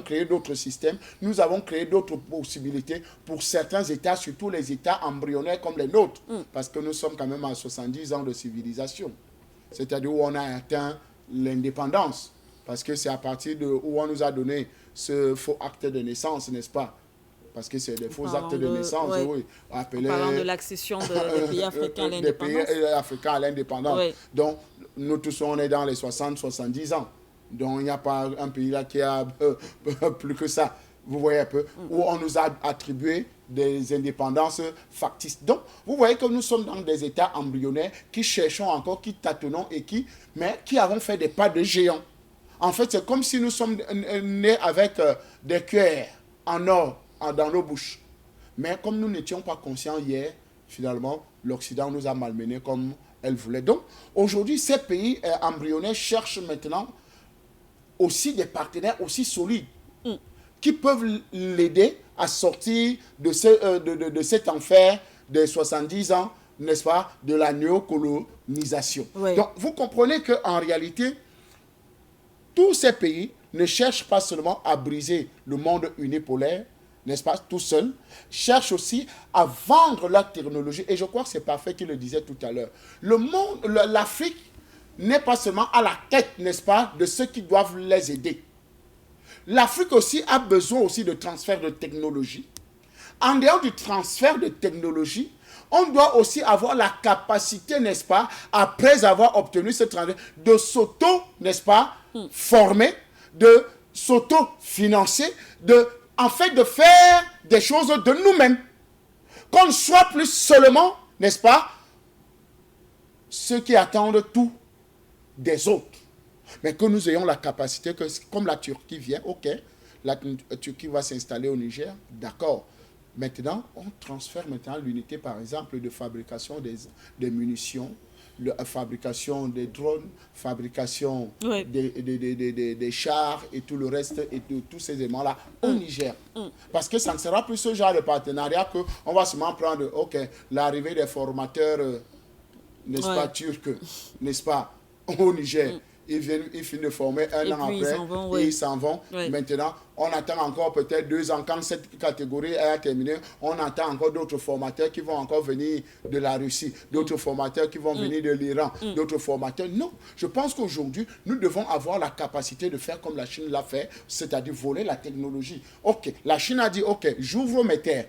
créé d'autres systèmes, nous avons créé d'autres possibilités pour certains États, surtout les États embryonnaires comme les nôtres, parce que nous sommes quand même à 70 ans de civilisation, c'est-à-dire où on a atteint l'indépendance, parce que c'est à partir de où on nous a donné ce faux acte de naissance, n'est-ce pas? Parce que c'est des faux actes de naissance. Oui. Appelés, en parlant de l'accession des pays africains à l'indépendance. Des pays africains à l'indépendance. Oui. Donc, nous tous, on est dans les 60-70 ans. Donc, il n'y a pas un pays là qui a plus que ça. Vous voyez un peu, où on nous a attribué des indépendances factices. Donc, vous voyez que nous sommes dans des États embryonnaires qui cherchons encore, qui tâtonnons et qui avons fait des pas de géants. En fait, c'est comme si nous sommes nés avec des cuillères en or dans nos bouches. Mais comme nous n'étions pas conscients hier, finalement, l'Occident nous a malmenés comme elle voulait. Donc, aujourd'hui, ces pays embryonnaires cherchent maintenant aussi des partenaires aussi solides qui peuvent l'aider à sortir de cet enfer des 70 ans, n'est-ce pas, de la néocolonisation. Oui. Donc, vous comprenez qu'en réalité, tous ces pays ne cherchent pas seulement à briser le monde unipolaire, n'est-ce pas, tout seul, cherchent aussi à vendre leur technologie. Et je crois que c'est parfait qu'il le disait tout à l'heure. Le monde, l'Afrique n'est pas seulement à la tête, n'est-ce pas, de ceux qui doivent les aider. L'Afrique aussi a besoin aussi de transfert de technologie. En dehors du transfert de technologie, on doit aussi avoir la capacité, n'est-ce pas, après avoir obtenu ce transfert, de s'auto, n'est-ce pas, former, de s'auto-financer, en fait, de faire des choses de nous-mêmes. Qu'on ne soit plus seulement, n'est-ce pas, ceux qui attendent tout des autres. Mais que nous ayons la capacité, que comme la Turquie vient, ok, la Turquie va s'installer au Niger, d'accord. Maintenant, on transfère maintenant l'unité, par exemple, de fabrication des munitions, fabrication des drones, fabrication des chars et tout le reste, et de tous ces éléments-là au Niger. Parce que ça ne sera plus ce genre de partenariat qu'on va seulement prendre, ok, l'arrivée des formateurs, n'est-ce pas, turcs, n'est-ce pas, au Niger. Ils finissent de former un an après et ils s'en vont. Oui. Maintenant, on attend encore peut-être 2 ans. Quand cette catégorie a terminé, on attend encore d'autres formateurs qui vont encore venir de la Russie, d'autres formateurs qui vont venir de l'Iran, d'autres formateurs. Non, je pense qu'aujourd'hui, nous devons avoir la capacité de faire comme la Chine l'a fait, c'est-à-dire voler la technologie. Ok, la Chine a dit, ok, j'ouvre mes terres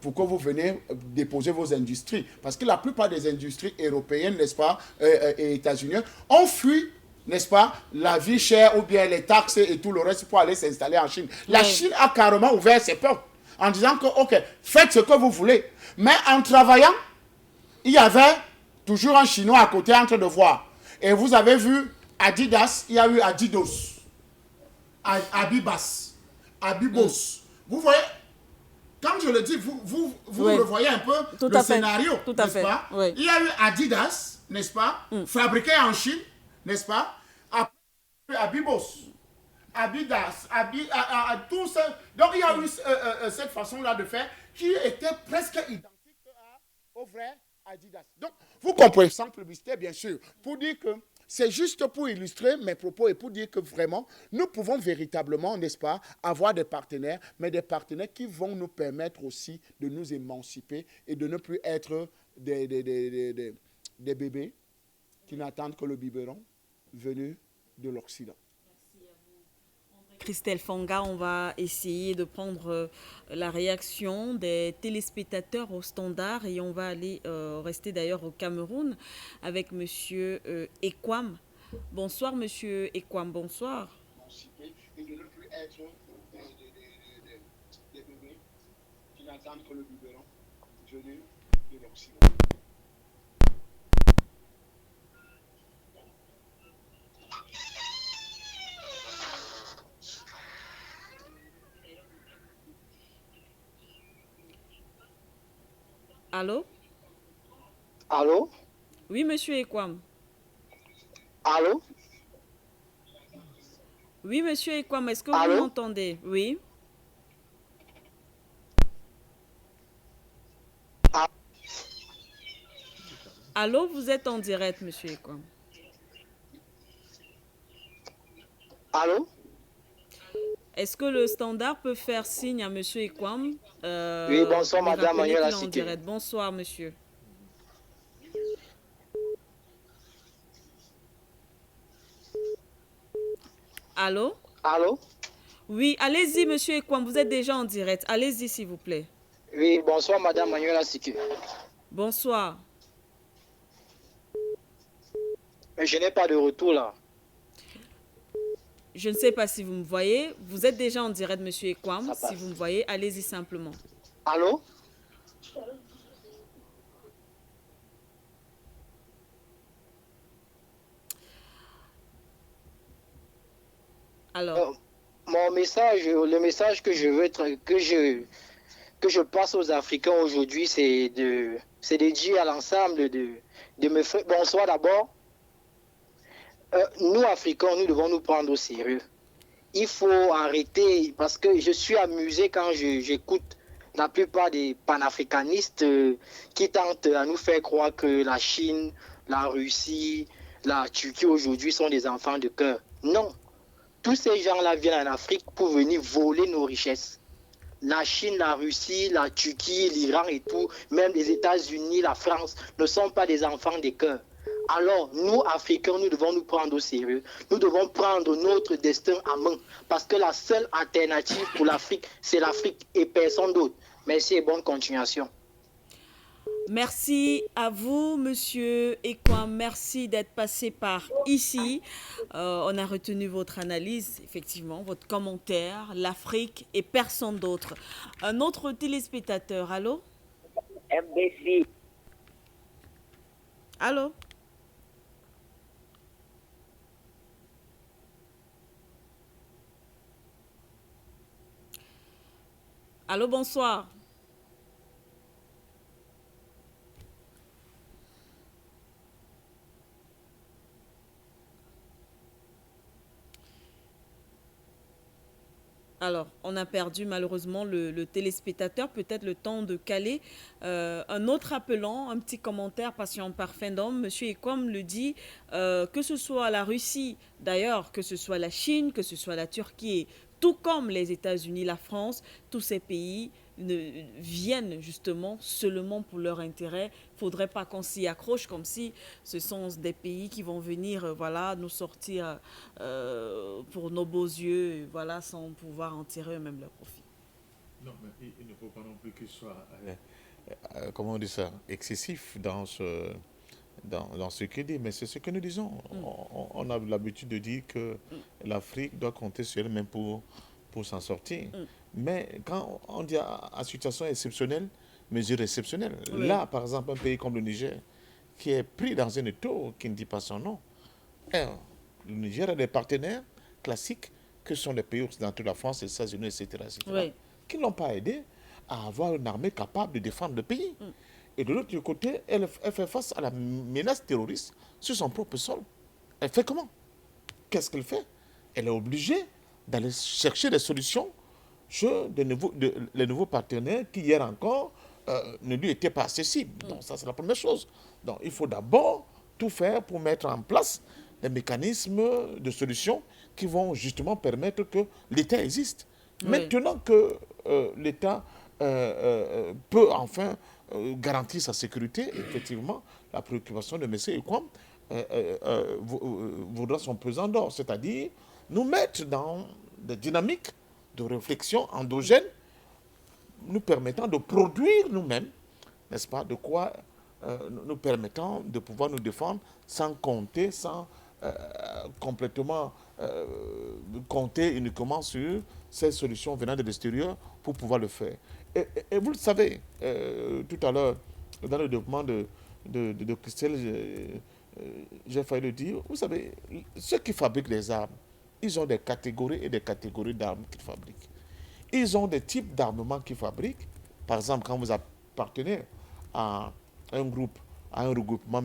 pour que vous venez déposer vos industries. Parce que la plupart des industries européennes, n'est-ce pas, et états-uniennes, ont fui, n'est-ce pas, la vie chère ou bien les taxes et tout le reste pour aller s'installer en Chine. La Chine a carrément ouvert ses portes en disant que, ok, faites ce que vous voulez. Mais en travaillant, il y avait toujours un Chinois à côté en train de voir. Et vous avez vu Adidas, il y a eu Adidas. Abibas, Abibos. Vous voyez, quand je le dis, vous Oui. le voyez un peu, Tout le à fait. scénario, Tout à n'est-ce fait. pas? Oui. Il y a eu Adidas, n'est-ce pas? Fabriqué en Chine, n'est-ce pas? Après, Abibos, Adidas, tout ça. Donc, il y a eu cette façon-là de faire qui était presque identique au vrai Adidas. Donc, vous comprenez, sans publicité, bien sûr, pour dire que c'est juste pour illustrer mes propos et pour dire que vraiment, nous pouvons véritablement, n'est-ce pas, avoir des partenaires, mais des partenaires qui vont nous permettre aussi de nous émanciper et de ne plus être des bébés qui n'attendent que le biberon venu de l'Occident. Christelle Fanga, on va essayer de prendre la réaction des téléspectateurs au standard et on va aller rester d'ailleurs au Cameroun avec monsieur Ekwam. Bonsoir monsieur Ekwam, bonsoir. Et de ne plus être des bébés qui n'attendent que le biberon venu de l'Occident. Allô? Allô? Oui, monsieur Ekwam. Allô? Oui, monsieur Ekwam, est-ce que vous Allô? m'entendez? Oui. Ah. Allô, vous êtes en direct, monsieur Ekwam. Allô? Est-ce que le standard peut faire signe à monsieur Ekwam? Oui, bonsoir, lui madame rappeler Manuela qu'il est en Siké. direct. Bonsoir, monsieur. Allô? Allô? Oui, allez-y, monsieur Ekwam, vous êtes déjà en direct. Allez-y, s'il vous plaît. Oui, bonsoir, madame Manuela Siké. Bonsoir. Mais je n'ai pas de retour là. Je ne sais pas si vous me voyez. Vous êtes déjà en direct, monsieur Ekwam. Ça passe. Si vous me voyez, allez-y simplement. Allô? Alors, Mon message, le message que je veux que je passe aux Africains aujourd'hui, c'est de dire à l'ensemble de me faire. Bonsoir d'abord. Nous, Africains, nous devons nous prendre au sérieux. Il faut arrêter, parce que je suis amusé quand j'écoute la plupart des panafricanistes qui tentent à nous faire croire que la Chine, la Russie, la Turquie aujourd'hui sont des enfants de cœur. Non. Tous ces gens-là viennent en Afrique pour venir voler nos richesses. La Chine, la Russie, la Turquie, l'Iran et tout, même les États-Unis, la France, ne sont pas des enfants des cœurs. Alors, nous, Africains, nous devons nous prendre au sérieux. Nous devons prendre notre destin en main. Parce que la seule alternative pour l'Afrique, c'est l'Afrique et personne d'autre. Merci et bonne continuation. merci à vous, monsieur Ekwam. Merci d'être passé par ici. On a retenu votre analyse, effectivement, votre commentaire, l'Afrique et personne d'autre. Un autre téléspectateur, allô? MBC. Allô? Allô, bonsoir. Alors, on a perdu malheureusement le téléspectateur, peut-être le temps de caler un autre appelant, un petit commentaire patient par fin d'homme. Monsieur Ekwam le dit, que ce soit la Russie, d'ailleurs, que ce soit la Chine, que ce soit la Turquie, tout comme les États-Unis, la France, tous ces pays viennent justement seulement pour leur intérêt. Il ne faudrait pas qu'on s'y accroche comme si ce sont des pays qui vont venir voilà, nous sortir pour nos beaux yeux, voilà, sans pouvoir en tirer eux-mêmes leur profit. Non, mais il ne faut pas non plus qu'il soit, comment on dit ça, excessif dans ce qu'il dit. Mais c'est ce que nous disons. On a l'habitude de dire que l'Afrique doit compter sur elle-même pour s'en sortir. Mais quand on dit à situation exceptionnelle, mesure exceptionnelle, Oui. là, par exemple, un pays comme le Niger, qui est pris dans un étau qui ne dit pas son nom, le Niger a des partenaires classiques que sont les pays occidentaux, la France, les États-Unis, etc., Oui. qui ne l'ont pas aidé à avoir une armée capable de défendre le pays. Et de l'autre côté, elle fait face à la menace terroriste sur son propre sol. Elle fait comment? Qu'est-ce qu'elle fait? Elle est obligée d'aller chercher des solutions chez les nouveaux partenaires qui, hier encore, ne lui étaient pas accessibles. Donc ça, c'est la première chose. Donc il faut d'abord tout faire pour mettre en place des mécanismes de solutions qui vont justement permettre que l'État existe. Oui. Maintenant que l'État peut enfin garantir sa sécurité, effectivement, la préoccupation de M. Ekwam vaudra son pesant d'or, c'est-à-dire nous mettre dans des dynamiques de réflexion endogène nous permettant de produire nous-mêmes, n'est-ce pas, de quoi nous permettant de pouvoir nous défendre sans compter, sans complètement compter uniquement sur ces solutions venant de l'extérieur pour pouvoir le faire. Et vous le savez, tout à l'heure, dans le développement de Christelle, j'ai failli le dire, vous savez, ceux qui fabriquent les armes, ils ont des catégories et des catégories d'armes qu'ils fabriquent. Ils ont des types d'armements qu'ils fabriquent. Par exemple, quand vous appartenez à un groupe, à un regroupement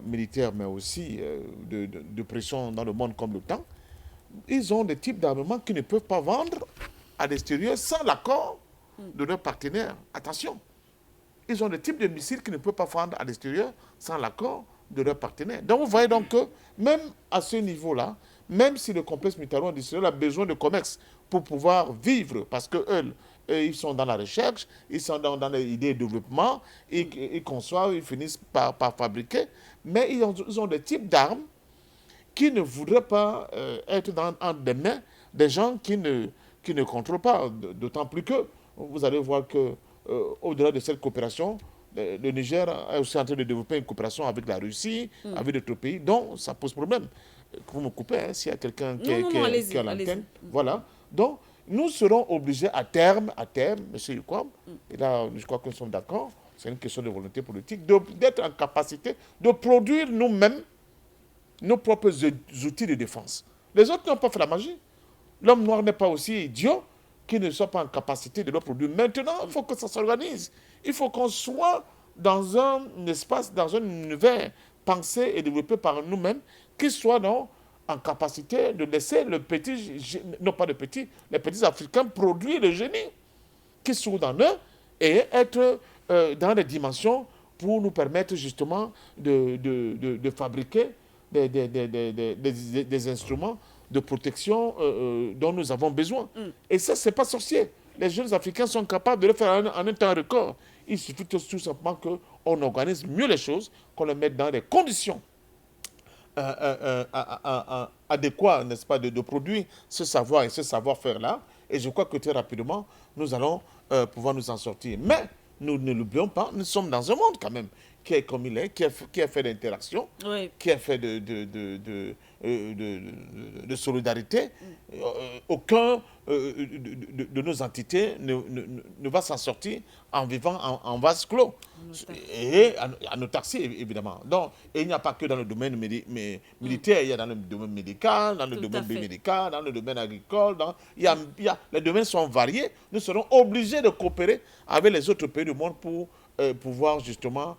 militaire, mais aussi de pression dans le monde comme l'OTAN, ils ont des types d'armements qu'ils ne peuvent pas vendre à l'extérieur sans l'accord de leurs partenaires. Attention, ils ont des types de missiles qu'ils ne peuvent pas vendre à l'extérieur sans l'accord de leurs partenaires. Donc vous voyez donc que même à ce niveau-là, même si le complexe militaro-industriel a besoin de commerce pour pouvoir vivre, parce qu'eux, ils sont dans la recherche, ils sont dans les idées de développement, ils conçoivent, ils finissent par fabriquer, mais ils ont des types d'armes qui ne voudraient pas être entre des mains des gens qui ne contrôlent pas. D'autant plus que vous allez voir que au-delà de cette coopération, le Niger est aussi en train de développer une coopération avec la Russie, avec d'autres pays, donc ça pose problème. Vous me coupez, hein, s'il y a quelqu'un qui est à l'antenne. Voilà. Donc, nous serons obligés à terme, M. Ekwam, et là, je crois que nous sommes d'accord, c'est une question de volonté politique, d'être en capacité de produire nous-mêmes nos propres outils de défense. Les autres n'ont pas fait la magie. L'homme noir n'est pas aussi idiot qu'ils ne sont pas en capacité de le produire. Maintenant, il faut que ça s'organise. Il faut qu'on soit dans un espace, dans un univers pensé et développé par nous-mêmes, qui soit en capacité de laisser les petits Africains produire le génie qui sont dans eux et être dans les dimensions pour nous permettre justement de fabriquer des instruments de protection dont nous avons besoin. Et ça, ce n'est pas sorcier. Les jeunes Africains sont capables de le faire en un temps record. Il suffit tout simplement qu'on organise mieux les choses, qu'on les mette dans des conditions adéquats, n'est-ce pas, de produire ce savoir et ce savoir-faire-là. Et je crois que très rapidement, nous allons pouvoir nous en sortir. Mais nous ne l'oublions pas, nous sommes dans un monde quand même qui est comme il est, qui a fait d'interaction, qui a fait de solidarité. Aucun de nos entités ne va s'en sortir en vivant en vase clos. Et à nos taxis, évidemment. Donc, et il n'y a pas que dans le domaine militaire, il y a dans le domaine médical, dans le domaine biomédical, dans le domaine agricole. Les domaines sont variés. Nous serons obligés de coopérer avec les autres pays du monde pour pouvoir justement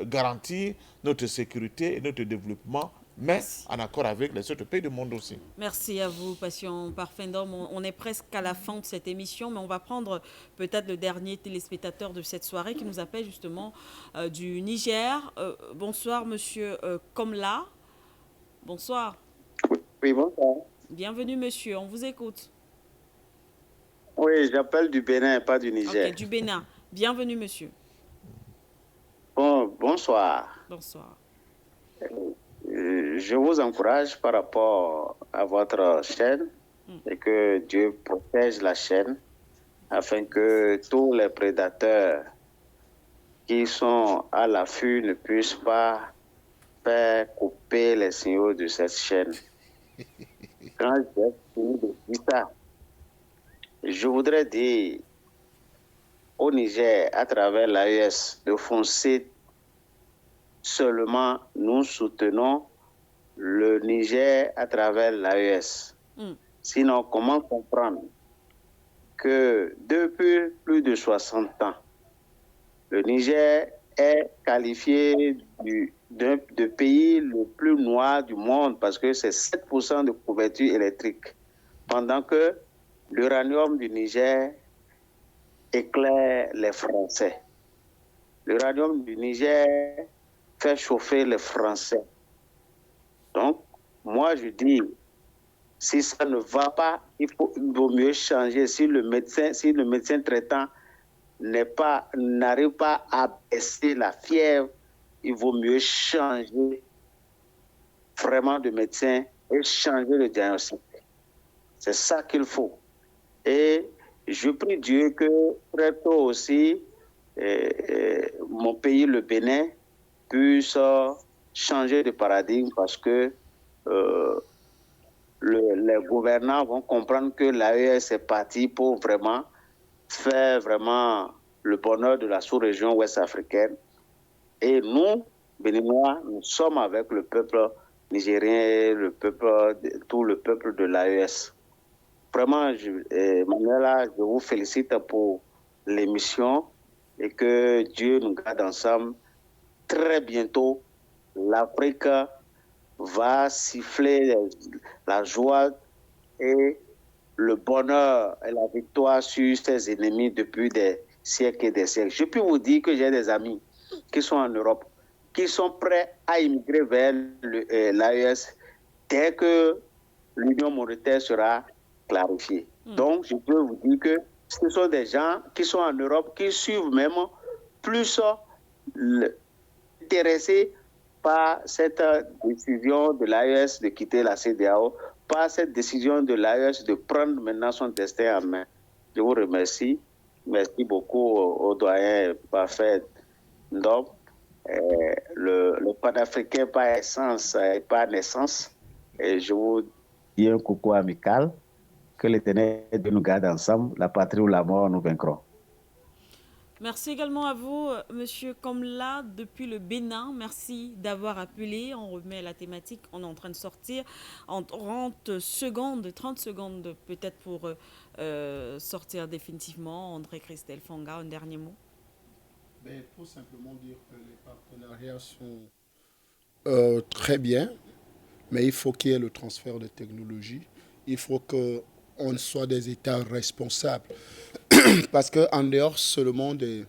garantir notre sécurité et notre développement, mais en accord avec les autres pays du monde aussi. Merci à vous, Passion Parfendom. On est presque à la fin de cette émission, mais on va prendre peut-être le dernier téléspectateur de cette soirée qui nous appelle justement du Niger. Bonsoir, monsieur Komla. Bonsoir. Oui, bonsoir. Bienvenue, monsieur. On vous écoute. Oui, j'appelle du Bénin, pas du Niger. Ok, du Bénin. Bienvenue, monsieur. Bonsoir. Bonsoir. Je vous encourage par rapport à votre chaîne et que Dieu protège la chaîne afin que tous les prédateurs qui sont à l'affût ne puissent pas faire couper les signaux de cette chaîne. Quand j'ai fini de dire ça, je voudrais dire au Niger, à travers l'AES, de foncer seulement. Nous soutenons le Niger à travers l'AES. Sinon, comment comprendre que depuis plus de 60 ans, le Niger est qualifié de pays le plus noir du monde parce que c'est 7% de couverture électrique, pendant que l'uranium du Niger éclaire les Français. L'uranium du Niger fait chauffer les Français. Donc, moi je dis, si ça ne va pas, il vaut mieux changer. Si le médecin traitant n'arrive pas à baisser la fièvre, il vaut mieux changer vraiment de médecin et changer le diagnostic. C'est ça qu'il faut. Et je prie Dieu que très tôt aussi, mon pays, le Bénin, puisse changer de paradigme parce que les gouvernants vont comprendre que l'AES est parti pour vraiment faire le bonheur de la sous-région ouest-africaine. Et nous, Béninois, nous sommes avec le peuple nigérien, tout le peuple de l'AES. Vraiment, Manuela, je vous félicite pour l'émission et que Dieu nous garde ensemble. Très bientôt, l'Afrique va siffler la joie et le bonheur et la victoire sur ses ennemis depuis des siècles et des siècles. Je peux vous dire que j'ai des amis qui sont en Europe, qui sont prêts à immigrer vers l'AES dès que l'union monétaire sera clarifiée. Donc, je peux vous dire que ce sont des gens qui sont en Europe, qui suivent même plus intéressés par cette décision de l'AES de quitter la CEDEAO, par cette décision de l'AES de prendre maintenant son destin en main. Je vous remercie. Merci beaucoup au doyen Parfait Ndom. Le panafricain par essence et par naissance. Et je vous dis un coucou amical. Que l'Éternel nous garde ensemble. La patrie ou la mort, nous vaincrons. Merci également à vous, Monsieur Komla, depuis le Bénin. Merci d'avoir appelé. On remet la thématique. On est en train de sortir en 30 secondes peut-être pour sortir définitivement. André Christelle Fanga, un dernier mot. Pour simplement dire que les partenariats sont très bien, mais il faut qu'il y ait le transfert de technologie. Il faut qu'on soit des États responsables. Parce qu'en dehors seulement de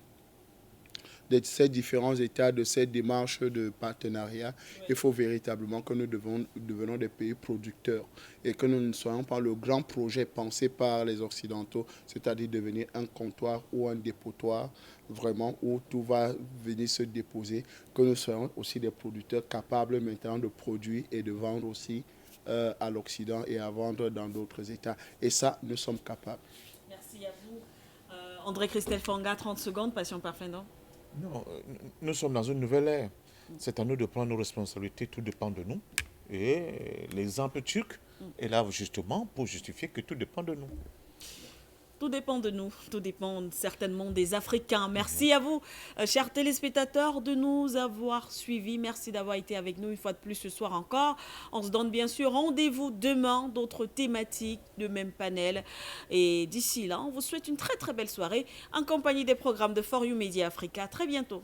ces différents États, de ces démarches de partenariat, il faut véritablement que nous devenons des pays producteurs et que nous ne soyons pas le grand projet pensé par les Occidentaux, c'est-à-dire devenir un comptoir ou un dépotoir, vraiment, où tout va venir se déposer, que nous soyons aussi des producteurs capables maintenant de produire et de vendre aussi à l'Occident et à vendre dans d'autres États. Et ça, nous sommes capables. Merci à vous. André Christelle Fanga, 30 secondes, Passion Parfait, non? Non, nous sommes dans une nouvelle ère. C'est à nous de prendre nos responsabilités, tout dépend de nous. Et l'exemple turc est là justement pour justifier que tout dépend de nous. Tout dépend de nous, tout dépend certainement des Africains. Merci à vous, chers téléspectateurs, de nous avoir suivis. Merci d'avoir été avec nous une fois de plus ce soir encore. On se donne bien sûr rendez-vous demain, d'autres thématiques, de même panel. Et d'ici là, on vous souhaite une très très belle soirée en compagnie des programmes de For You Media Africa. Très bientôt.